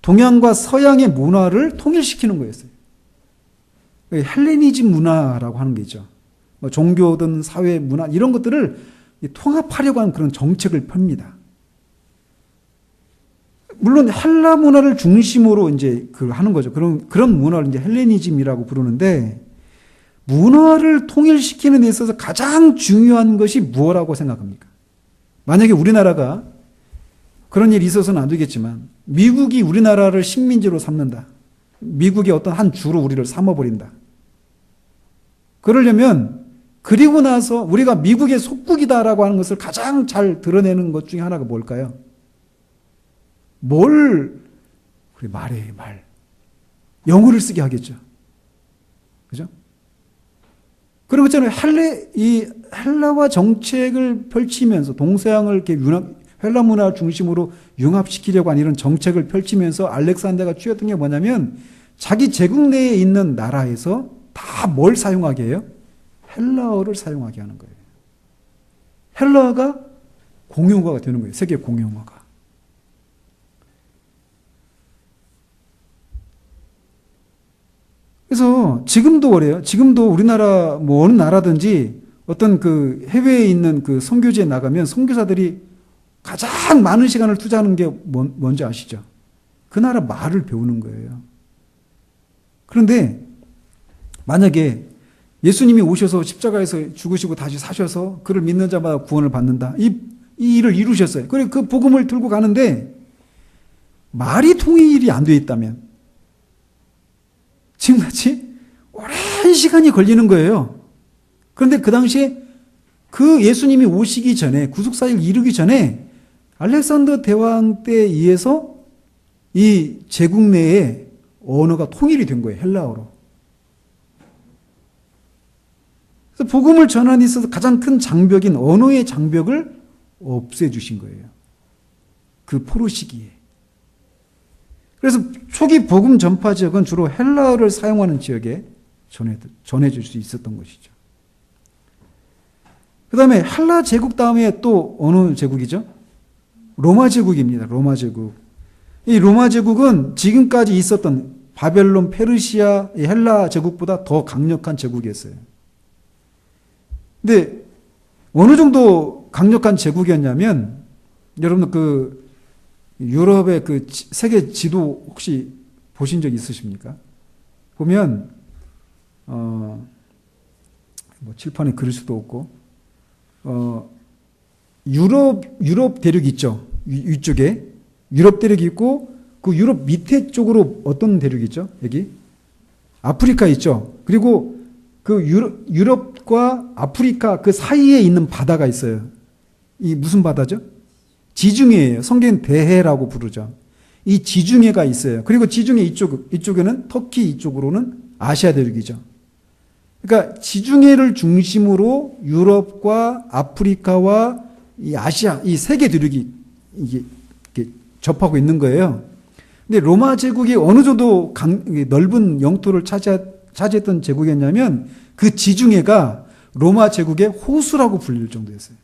동양과 서양의 문화를 통일시키는 거였어요. 헬레니즘 문화라고 하는 게 있죠. 뭐 종교든 사회 문화 이런 것들을 통합하려고 하는 그런 정책을 펴니다. 물론 헬라 문화를 중심으로 이제 하는 거죠. 그런 문화를 이제 헬레니즘이라고 부르는데 문화를 통일시키는 데 있어서 가장 중요한 것이 무엇이라고 생각합니까? 만약에 우리나라가 그런 일이 있어서는 안 되겠지만 미국이 우리나라를 식민지로 삼는다. 미국의 어떤 한 주로 우리를 삼아버린다. 그러려면 그리고 나서 우리가 미국의 속국이다라고 하는 것을 가장 잘 드러내는 것 중에 하나가 뭘까요? 그래, 말. 영어를 쓰게 하겠죠. 그죠? 그런 것처럼 헬라와 정책을 펼치면서 동서양을 이렇게 헬라 문화 중심으로 융합시키려고 하는 이런 정책을 펼치면서 알렉산더가 취했던 게 뭐냐면 자기 제국 내에 있는 나라에서 다 뭘 사용하게 해요? 헬라어를 사용하게 하는 거예요. 헬라어가 공용어가 되는 거예요. 세계 공용어가. 그래서 지금도 그래요. 지금도 우리나라 뭐 어느 나라든지 어떤 그 해외에 있는 그 선교지에 나가면 선교사들이 가장 많은 시간을 투자하는 게 뭔지 아시죠? 그 나라 말을 배우는 거예요. 그런데 만약에 예수님이 오셔서 십자가에서 죽으시고 다시 사셔서 그를 믿는 자마다 구원을 받는다. 이 일을 이루셨어요. 그래 그 복음을 들고 가는데 말이 통일이 안 돼 있다면 지금같이 오랜 시간이 걸리는 거예요. 그런데 그 당시에 그 예수님이 오시기 전에, 구속사역을 이루기 전에 알렉산더 대왕 때에 의해서 이 제국 내에 언어가 통일이 된 거예요. 헬라어로. 그래서 복음을 전하는 데 있어서 가장 큰 장벽인 언어의 장벽을 없애주신 거예요. 그 포로 시기에. 그래서 초기 복음 전파 지역은 주로 헬라어를 사용하는 지역에 전해줄 수 있었던 것이죠. 그 다음에 헬라 제국 다음에 또 어느 제국이죠? 로마 제국입니다. 로마 제국. 이 로마 제국은 지금까지 있었던 바벨론, 페르시아, 헬라 제국보다 더 강력한 제국이었어요. 근데 어느 정도 강력한 제국이었냐면, 여러분 그 유럽의 그 세계 지도 혹시 보신 적 있으십니까? 보면 뭐 칠판에 그릴 수도 없고 유럽 대륙 있죠. 위쪽에 유럽 대륙이 있고 그 유럽 밑에 쪽으로 어떤 대륙이 있죠? 여기 아프리카 있죠. 그리고 그 유럽과 아프리카 그 사이에 있는 바다가 있어요. 이 무슨 바다죠? 지중해예요. 성경은 대해라고 부르죠. 이 지중해가 있어요. 그리고 지중해 이쪽에는 터키, 이쪽으로는 아시아 대륙이죠. 그러니까 지중해를 중심으로 유럽과 아프리카와 이 아시아, 이 세 개 대륙이 이게 접하고 있는 거예요. 근데 로마 제국이 어느 정도 넓은 영토를 차지했던 제국이었냐면 그 지중해가 로마 제국의 호수라고 불릴 정도였어요.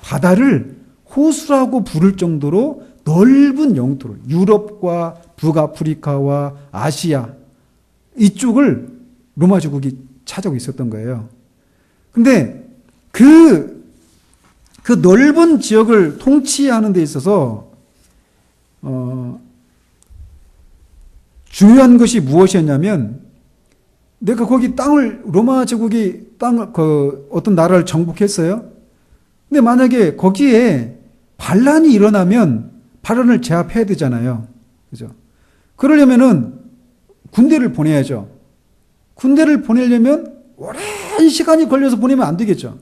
바다를 호수라고 부를 정도로 넓은 영토를, 유럽과 북아프리카와 아시아 이쪽을 로마 제국이 차지하고 있었던 거예요. 근데 그 넓은 지역을 통치하는 데 있어서 중요한 것이 무엇이었냐면, 내가 거기 로마 제국이 어떤 나라를 정복했어요. 근데 만약에 거기에 반란이 일어나면 반란을 제압해야 되잖아요. 그죠? 그러려면은 군대를 보내야죠. 군대를 보내려면 오랜 시간이 걸려서 보내면 안 되겠죠.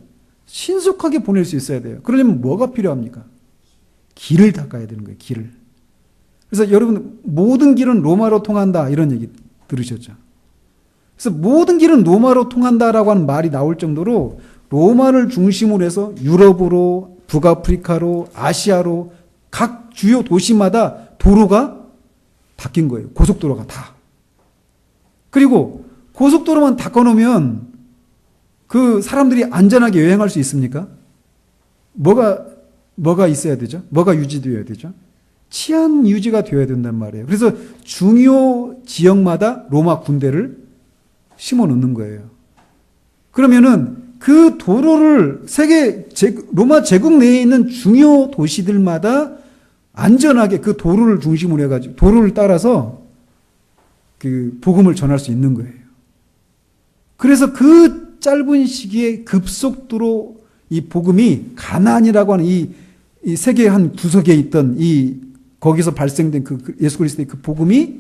신속하게 보낼 수 있어야 돼요. 그러려면 뭐가 필요합니까? 길을 닦아야 되는 거예요. 길을. 그래서 여러분, 모든 길은 로마로 통한다 이런 얘기 들으셨죠? 그래서 모든 길은 로마로 통한다라고 하는 말이 나올 정도로 로마를 중심으로 해서 유럽으로, 북아프리카로, 아시아로 각 주요 도시마다 도로가 바뀐 거예요. 고속도로가 다. 그리고 고속도로만 닦아놓으면 그 사람들이 안전하게 여행할 수 있습니까? 뭐가 있어야 되죠? 뭐가 유지되어야 되죠? 치안 유지가 되어야 된단 말이에요. 그래서 중요 지역마다 로마 군대를 심어 놓는 거예요. 그러면은 그 도로를 로마 제국 내에 있는 중요 도시들마다 안전하게 그 도로를 중심으로 해가지고 도로를 따라서 그 복음을 전할 수 있는 거예요. 그래서 그 짧은 시기에 급속도로 이 복음이 가나안이라고 하는 이 세계 한 구석에 있던 거기서 발생된 그 예수 그리스도의 그 복음이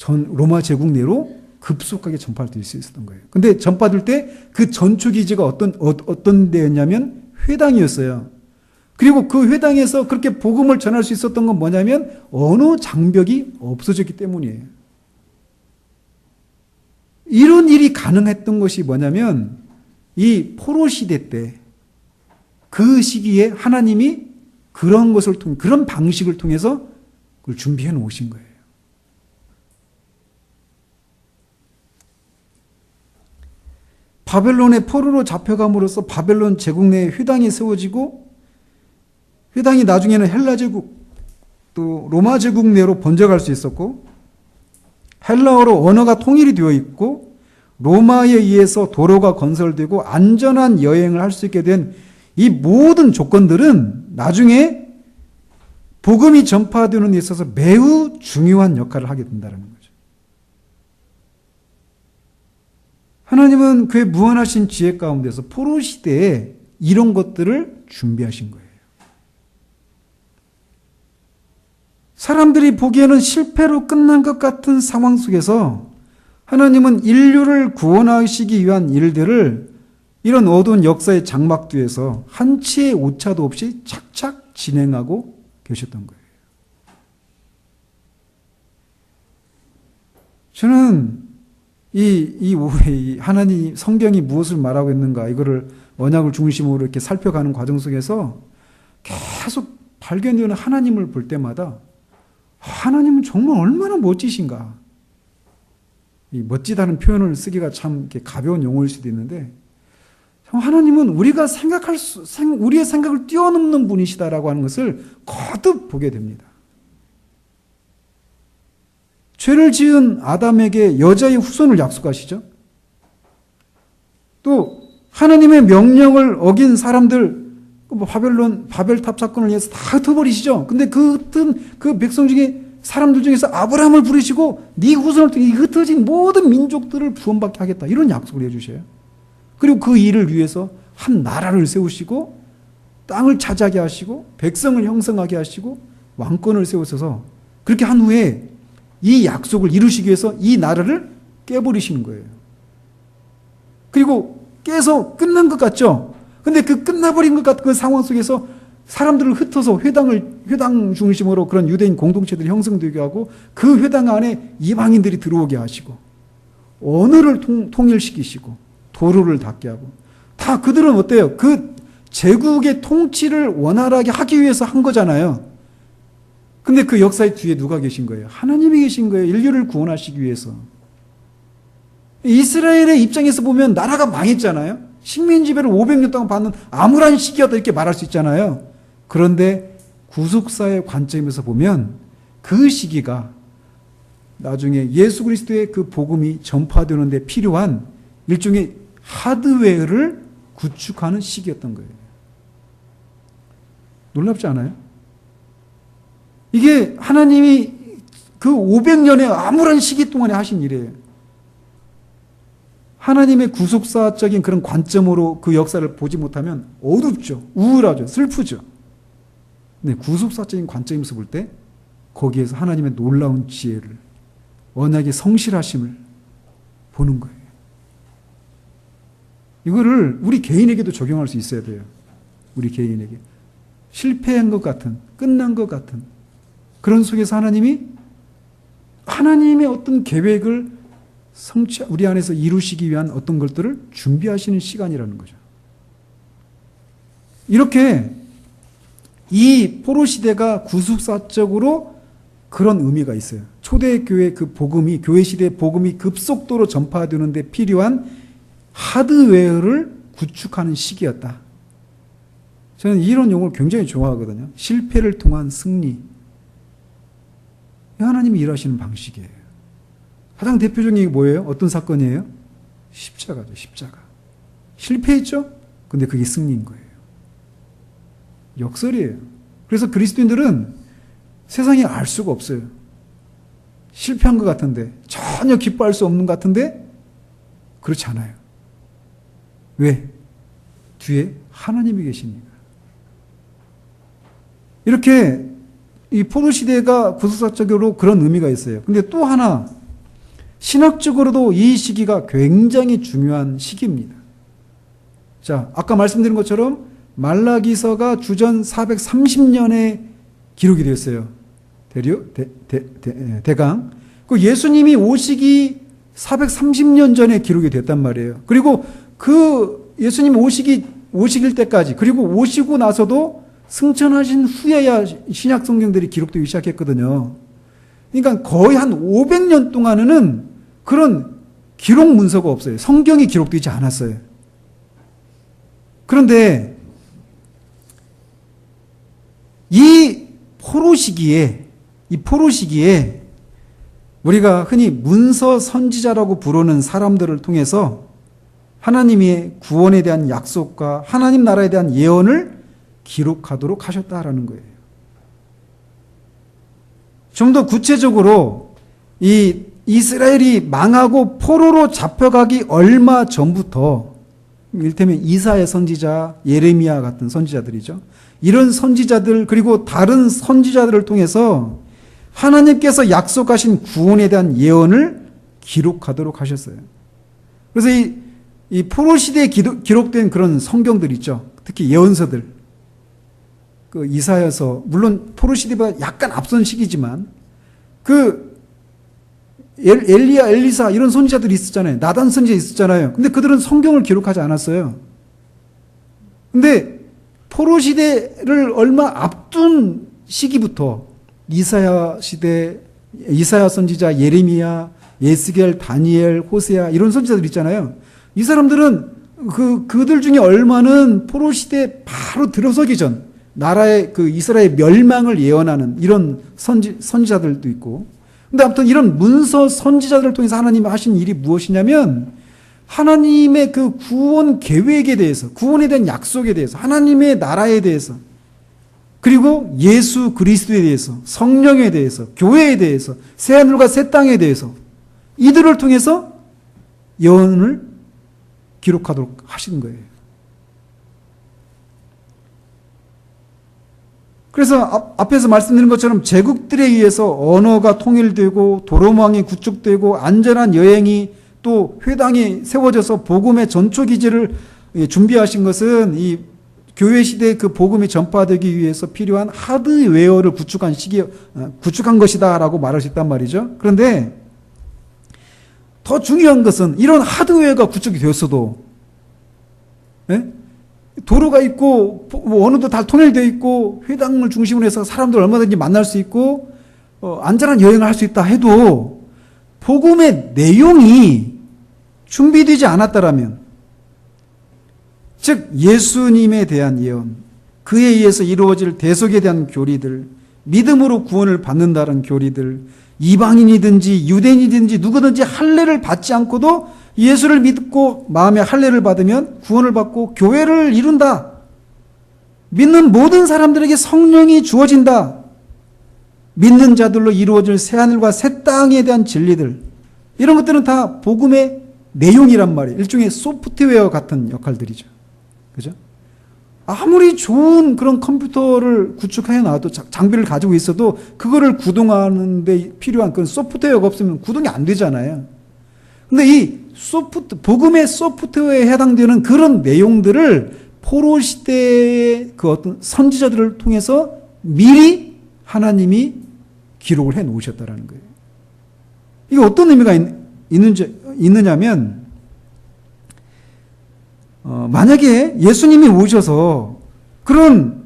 로마 제국 내로 급속하게 전파될 수 있었던 거예요. 근데 전파될 때 그 전초 기지가 어떤 데였냐면 회당이었어요. 그리고 그 회당에서 그렇게 복음을 전할 수 있었던 건 뭐냐면 언어 장벽이 없어졌기 때문이에요. 이런 일이 가능했던 것이 뭐냐면 이 포로 시대 때 그 시기에 하나님이 그런 방식을 통해서 그걸 준비해 놓으신 거예요. 바벨론의 포로로 잡혀감으로써 바벨론 제국 내에 회당이 세워지고 회당이 나중에는 헬라 제국 또 로마 제국 내로 번져갈 수 있었고 헬라어로 언어가 통일이 되어 있고 로마에 의해서 도로가 건설되고 안전한 여행을 할 수 있게 된 이 모든 조건들은 나중에 복음이 전파되는 데 있어서 매우 중요한 역할을 하게 된다는 거죠. 하나님은 그의 무한하신 지혜 가운데서 포로 시대에 이런 것들을 준비하신 거예요. 사람들이 보기에는 실패로 끝난 것 같은 상황 속에서 하나님은 인류를 구원하시기 위한 일들을 이런 어두운 역사의 장막 뒤에서 한치의 오차도 없이 착착 진행하고 계셨던 거예요. 저는 이 하나님 성경이 무엇을 말하고 있는가 이거를 언약을 중심으로 이렇게 살펴가는 과정 속에서 계속 발견되는 하나님을 볼 때마다 하나님은 정말 얼마나 멋지신가. 이 멋지다는 표현을 쓰기가 참 이렇게 가벼운 용어일 수도 있는데 하나님은 우리의 생각을 뛰어넘는 분이시다라고 하는 것을 거듭 보게 됩니다. 죄를 지은 아담에게 여자의 후손을 약속하시죠. 또 하나님의 명령을 어긴 사람들 바벨탑 사건을 위해서 다 흩어버리시죠. 근데 그 백성 중에 사람들 중에서 아브라함을 부르시고 네 후손을 통해 흩어진 모든 민족들을 구원받게 하겠다. 이런 약속을 해주셔요. 그리고 그 일을 위해서 한 나라를 세우시고 땅을 차지하게 하시고 백성을 형성하게 하시고 왕권을 세우셔서 그렇게 한 후에 이 약속을 이루시기 위해서 이 나라를 깨버리시는 거예요. 그리고 깨서 끝난 것 같죠? 근데 그 끝나버린 것 같은 그 상황 속에서 사람들을 흩어서 회당 중심으로 그런 유대인 공동체들이 형성되게 하고 그 회당 안에 이방인들이 들어오게 하시고 언어를 통일시키시고 도로를 닦게 하고 다 그들은 어때요? 그 제국의 통치를 원활하게 하기 위해서 한 거잖아요. 근데 그 역사의 뒤에 누가 계신 거예요? 하나님이 계신 거예요. 인류를 구원하시기 위해서. 이스라엘의 입장에서 보면 나라가 망했잖아요. 식민 지배를 500년 동안 받는 암울한 시기였다 이렇게 말할 수 있잖아요. 그런데 구속사의 관점에서 보면 그 시기가 나중에 예수 그리스도의 그 복음이 전파되는 데 필요한 일종의 하드웨어를 구축하는 시기였던 거예요. 놀랍지 않아요? 이게 하나님이 그 500년의 암울한 시기 동안에 하신 일이에요. 하나님의 구속사적인 그런 관점으로 그 역사를 보지 못하면 어둡죠. 우울하죠. 슬프죠. 근데 구속사적인 관점에서 볼 때 거기에서 하나님의 놀라운 지혜를 언약의 성실하심을 보는 거예요. 이거를 우리 개인에게도 적용할 수 있어야 돼요. 우리 개인에게. 실패한 것 같은, 끝난 것 같은 그런 속에서 하나님의 어떤 계획을 우리 안에서 이루시기 위한 어떤 것들을 준비하시는 시간이라는 거죠. 이렇게 이 포로 시대가 구속사적으로 그런 의미가 있어요. 초대교회 그 복음이, 교회 시대의 복음이 급속도로 전파되는 데 필요한 하드웨어를 구축하는 시기였다. 저는 이런 용어를 굉장히 좋아하거든요. 실패를 통한 승리. 하나님이 일하시는 방식이에요. 가장 대표적인 게 뭐예요? 어떤 사건이에요? 십자가죠, 십자가. 실패했죠? 근데 그게 승리인 거예요. 역설이에요. 그래서 그리스도인들은 세상에 알 수가 없어요. 실패한 것 같은데, 전혀 기뻐할 수 없는 것 같은데, 그렇지 않아요. 왜? 뒤에 하나님이 계십니다. 이렇게 이 포로 시대가 구속사적으로 그런 의미가 있어요. 근데 또 하나, 신학적으로도 이 시기가 굉장히 중요한 시기입니다. 자, 아까 말씀드린 것처럼 말라기서가 주전 430년에 기록이 되었어요. 대강. 그 예수님이 오시기 430년 전에 기록이 됐단 말이에요. 그리고 그 예수님 오시길 때까지, 그리고 오시고 나서도 승천하신 후에야 신약 성경들이 기록되기 시작했거든요. 그러니까 거의 한 500년 동안은 그런 기록 문서가 없어요. 성경이 기록되지 않았어요. 그런데 이 포로 시기에 우리가 흔히 문서 선지자라고 부르는 사람들을 통해서 하나님의 구원에 대한 약속과 하나님 나라에 대한 예언을 기록하도록 하셨다라는 거예요. 좀 더 구체적으로 이 이스라엘이 망하고 포로로 잡혀가기 얼마 전부터 이를테면 이사야 선지자, 예레미야 같은 선지자들이죠. 이런 선지자들 그리고 다른 선지자들을 통해서 하나님께서 약속하신 구원에 대한 예언을 기록하도록 하셨어요. 그래서 이 포로 시대에 기록된 그런 성경들 있죠. 특히 예언서들. 그 이사야서, 물론 포로 시대보다 약간 앞선 시기지만 그 엘리야, 엘리사 이런 선지자들이 있었잖아요. 나단 선지자 있었잖아요. 근데 그들은 성경을 기록하지 않았어요. 근데 포로 시대를 얼마 앞둔 시기부터 이사야 시대, 이사야 선지자, 예레미야, 예스겔, 다니엘, 호세아 이런 선지자들 있잖아요. 이 사람들은 그들 중에 얼마는 포로 시대 바로 들어서기 전 나라의 그 이스라엘 멸망을 예언하는 이런 선지자들도 있고. 근데 아무튼 이런 문서 선지자들을 통해서 하나님이 하신 일이 무엇이냐면 하나님의 그 구원 계획에 대해서, 구원에 대한 약속에 대해서, 하나님의 나라에 대해서, 그리고 예수 그리스도에 대해서, 성령에 대해서, 교회에 대해서, 새하늘과 새 땅에 대해서 이들을 통해서 예언을 기록하도록 하신 거예요. 그래서 앞에서 말씀드린 것처럼 제국들에 의해서 언어가 통일되고 도로망이 구축되고 안전한 여행이 또 회당이 세워져서 복음의 전초기지를 준비하신 것은 이 교회 시대의 그 복음이 전파되기 위해서 필요한 하드웨어를 구축한 것이다라고 말할 수 있단 말이죠. 그런데 더 중요한 것은 이런 하드웨어가 구축이 되었어도 도로가 있고 언어도 다 통일되어 있고 회당을 중심으로 해서 사람들 얼마든지 만날 수 있고 안전한 여행을 할 수 있다 해도 복음의 내용이 준비되지 않았다라면, 즉 예수님에 대한 예언, 그에 의해서 이루어질 대속에 대한 교리들, 믿음으로 구원을 받는다는 교리들, 이방인이든지 유대인이든지 누구든지 할례를 받지 않고도 예수를 믿고 마음의 할례를 받으면 구원을 받고 교회를 이룬다. 믿는 모든 사람들에게 성령이 주어진다. 믿는 자들로 이루어질 새하늘과 새 땅에 대한 진리들, 이런 것들은 다 복음의 내용이란 말이에요. 일종의 소프트웨어 같은 역할들이죠. 그죠? 아무리 좋은 그런 컴퓨터를 구축해 놔도, 장비를 가지고 있어도 그거를 구동하는 데 필요한 그런 소프트웨어가 없으면 구동이 안 되잖아요. 근데 이 복음의 소프트웨어에 해당되는 그런 내용들을 포로 시대의 그 어떤 선지자들을 통해서 미리 하나님이 기록을 해 놓으셨다라는 거예요. 이게 어떤 의미가 있느냐면, 만약에 예수님이 오셔서 그런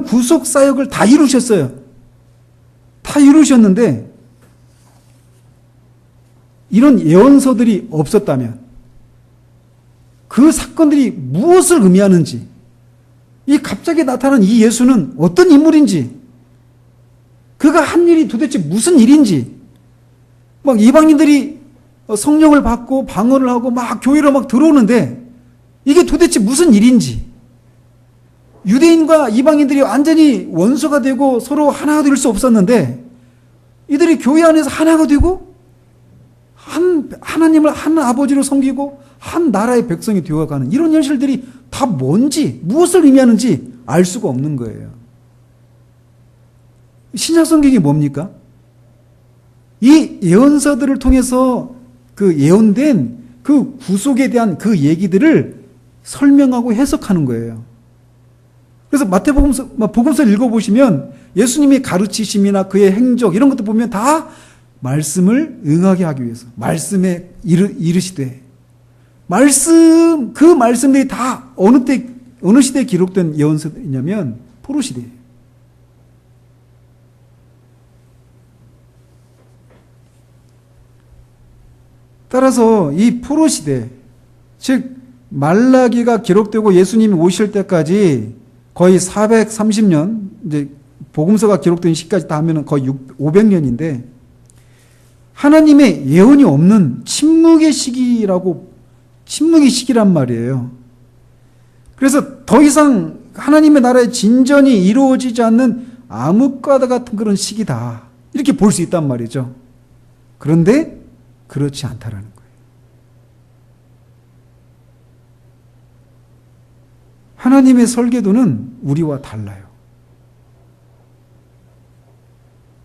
구속 사역을 다 이루셨어요. 다 이루셨는데 이런 예언서들이 없었다면, 그 사건들이 무엇을 의미하는지, 이 갑자기 나타난 이 예수는 어떤 인물인지, 그가 한 일이 도대체 무슨 일인지, 막 이방인들이 성령을 받고 방언을 하고 막 교회로 막 들어오는데 이게 도대체 무슨 일인지, 유대인과 이방인들이 완전히 원수가 되고 서로 하나가 될 수 없었는데 이들이 교회 안에서 하나가 되고 하나님을 한 아버지로 섬기고 한 나라의 백성이 되어가는 이런 현실들이 다 뭔지, 무엇을 의미하는지 알 수가 없는 거예요. 신약 성경이 뭡니까? 이 예언서들을 통해서 그 예언된 그 구속에 대한 그 얘기들을 설명하고 해석하는 거예요. 그래서 복음서를 읽어보시면 예수님의 가르치심이나 그의 행적 이런 것도 보면 다 말씀을 응하게 하기 위해서 말씀에 이르시되, 그 말씀들이 다 어느 시대에 기록된 예언서이냐면 포로 시대예요. 따라서 이 포로 시대, 즉 말라기가 기록되고 예수님이 오실 때까지 거의 430년, 이제 복음서가 기록된 시까지 다 하면 거의 500년인데 하나님의 예언이 없는 침묵의 시기란 말이에요. 그래서 더 이상 하나님의 나라의 진전이 이루어지지 않는 암흑과다 같은 그런 시기다, 이렇게 볼 수 있단 말이죠. 그런데 그렇지 않다라는 거예요. 하나님의 설계도는 우리와 달라요.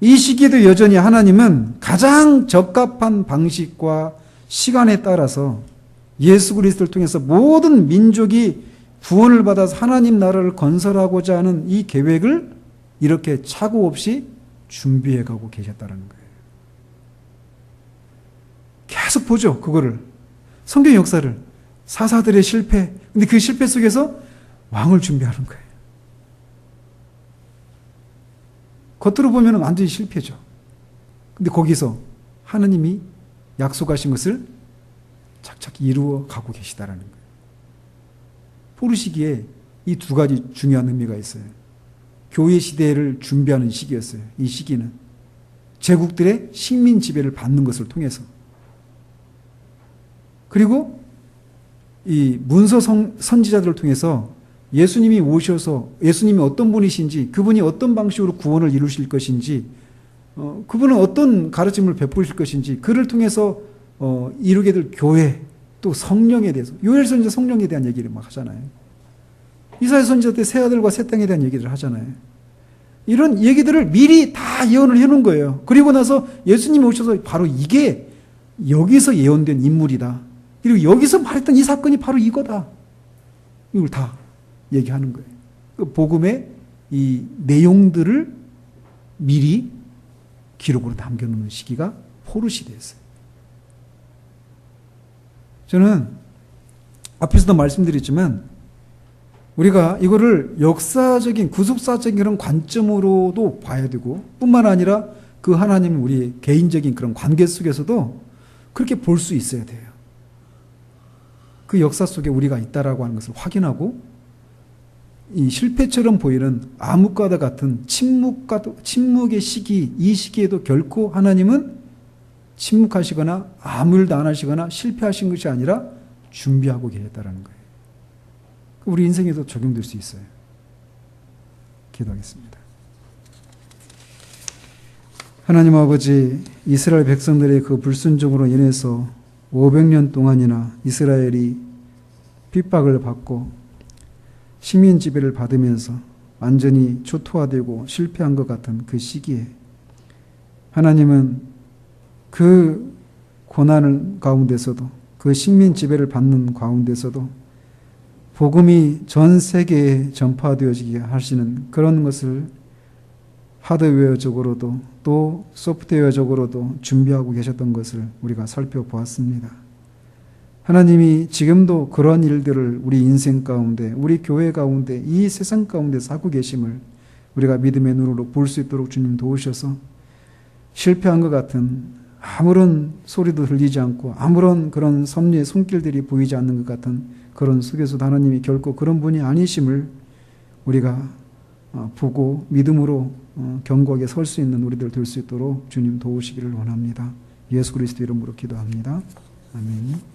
이 시기에도 여전히 하나님은 가장 적합한 방식과 시간에 따라서 예수 그리스도를 통해서 모든 민족이 구원을 받아서 하나님 나라를 건설하고자 하는 이 계획을 이렇게 착오 없이 준비해 가고 계셨다는 거예요. 계속 보죠, 그거를. 성경 역사를. 사사들의 실패. 근데 그 실패 속에서 왕을 준비하는 거예요. 겉으로 보면 완전히 실패죠. 근데 거기서 하나님이 약속하신 것을 착착 이루어 가고 계시다라는 거예요. 포르시기에 이 두 가지 중요한 의미가 있어요. 교회 시대를 준비하는 시기였어요. 이 시기는 제국들의 식민 지배를 받는 것을 통해서, 그리고 이 문서 선지자들을 통해서 예수님이 오셔서 예수님이 어떤 분이신지, 그분이 어떤 방식으로 구원을 이루실 것인지, 그분은 어떤 가르침을 베푸실 것인지, 그를 통해서 이루게 될 교회, 또 성령에 대해서, 요엘 선지자 성령에 대한 얘기를 막 하잖아요. 이사야 선지자 때 새 하늘과 새 땅에 대한 얘기를 하잖아요. 이런 얘기들을 미리 다 예언을 해놓은 거예요. 그리고 나서 예수님이 오셔서 바로 이게 여기서 예언된 인물이다. 그리고 여기서 말했던 이 사건이 바로 이거다. 이걸 다 얘기하는 거예요. 그 복음의 이 내용들을 미리 기록으로 남겨놓는 시기가 포르시대였어요. 저는 앞에서도 말씀드렸지만 우리가 이거를 역사적인 구속사적인 그런 관점으로도 봐야 되고, 뿐만 아니라 그 하나님 우리 개인적인 그런 관계 속에서도 그렇게 볼 수 있어야 돼요. 그 역사 속에 우리가 있다라고 하는 것을 확인하고, 이 실패처럼 보이는 암흑과도 같은 침묵의 시기, 이 시기에도 결코 하나님은 침묵하시거나 아무 일도 안 하시거나 실패하신 것이 아니라 준비하고 계셨다는 거예요. 우리 인생에도 적용될 수 있어요. 기도하겠습니다. 하나님 아버지, 이스라엘 백성들의 그 불순종으로 인해서 500년 동안이나 이스라엘이 핍박을 받고 식민 지배를 받으면서 완전히 초토화되고 실패한 것 같은 그 시기에 하나님은 그 고난 가운데서도, 그 식민 지배를 받는 가운데서도 복음이 전 세계에 전파되어지게 하시는 그런 것을 하드웨어적으로도 또 소프트웨어적으로도 준비하고 계셨던 것을 우리가 살펴보았습니다. 하나님이 지금도 그런 일들을 우리 인생 가운데, 우리 교회 가운데, 이 세상 가운데서 하고 계심을 우리가 믿음의 눈으로 볼 수 있도록 주님 도우셔서 실패한 것 같은, 아무런 소리도 들리지 않고 아무런 그런 섭리의 손길들이 보이지 않는 것 같은 그런 속에서도 하나님이 결코 그런 분이 아니심을 우리가 보고 믿음으로 견고하게 설 수 있는 우리들 될 수 있도록 주님 도우시기를 원합니다. 예수 그리스도 이름으로 기도합니다. 아멘.